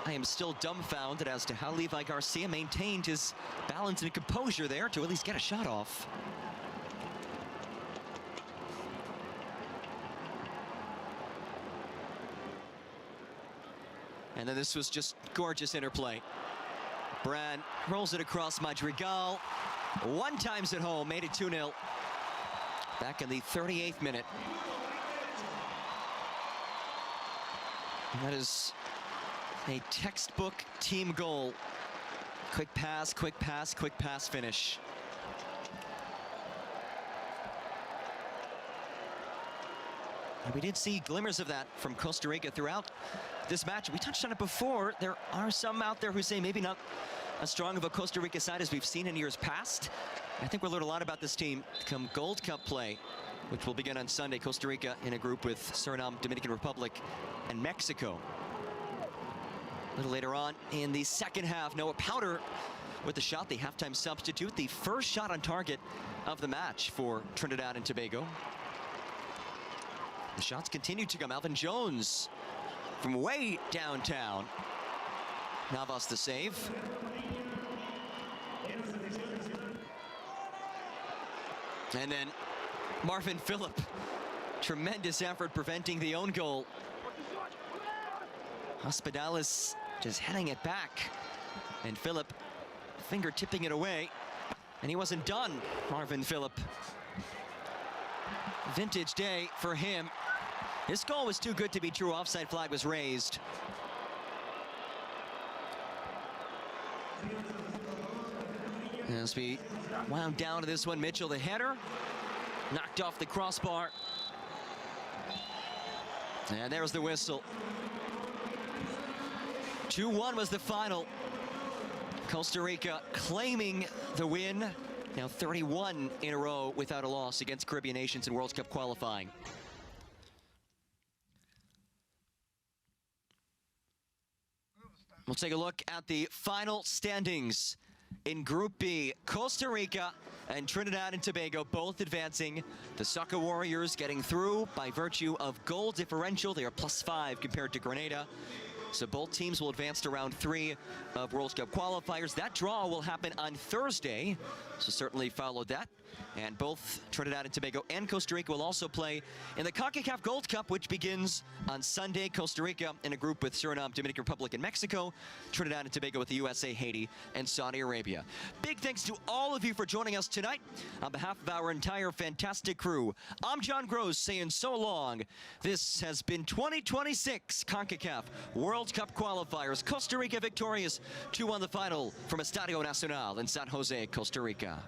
I am still dumbfounded as to how Levi Garcia maintained his balance and composure there to at least get a shot off. And then this was just gorgeous interplay. Brand rolls it across Madrigal. One times at home, made it 2-0. Back in the 38th minute. And that is a textbook team goal. Quick pass, quick pass, quick pass finish. And we did see glimmers of that from Costa Rica throughout this match. We touched on it before. There are some out there who say maybe not as strong of a Costa Rica side as we've seen in years past. I think we'll learn a lot about this team come Gold Cup play, which will begin on Sunday. Costa Rica in a group with Suriname, Dominican Republic, and Mexico. A little later on in the second half, Noah Powder with the shot, the halftime substitute, the first shot on target of the match for Trinidad and Tobago. The shots continue to come. Alvin Jones from way downtown. Navas the save. And then Marvin Phillip. Tremendous effort preventing the own goal. Hospitalis just heading it back. And Phillip finger tipping it away. And he wasn't done, Marvin Phillip. Vintage day for him. This goal was too good to be true. Offside flag was raised. As we wound down to this one, Mitchell, the header, knocked off the crossbar. And there's the whistle. 2-1 was the final. Costa Rica claiming the win. Now 31 in a row without a loss against Caribbean nations in World Cup qualifying. We'll take a look at the final standings. In Group B, Costa Rica and Trinidad and Tobago both advancing. The Soccer Warriors getting through by virtue of goal differential. They are +5 compared to Grenada. So both teams will advance to round 3 of World Cup qualifiers. That draw will happen on Thursday, so certainly follow that. And both Trinidad and Tobago and Costa Rica will also play in the Concacaf Gold Cup, which begins on Sunday. Costa Rica in a group with Suriname, Dominican Republic, and Mexico. Trinidad and Tobago with the USA, Haiti, and Saudi Arabia. Big thanks to all of you for joining us tonight. On behalf of our entire fantastic crew, I'm John Gross saying so long. This has been 2026 Concacaf World Cup qualifiers. Costa Rica victorious 2-1 the final from Estadio Nacional in San Jose, Costa Rica.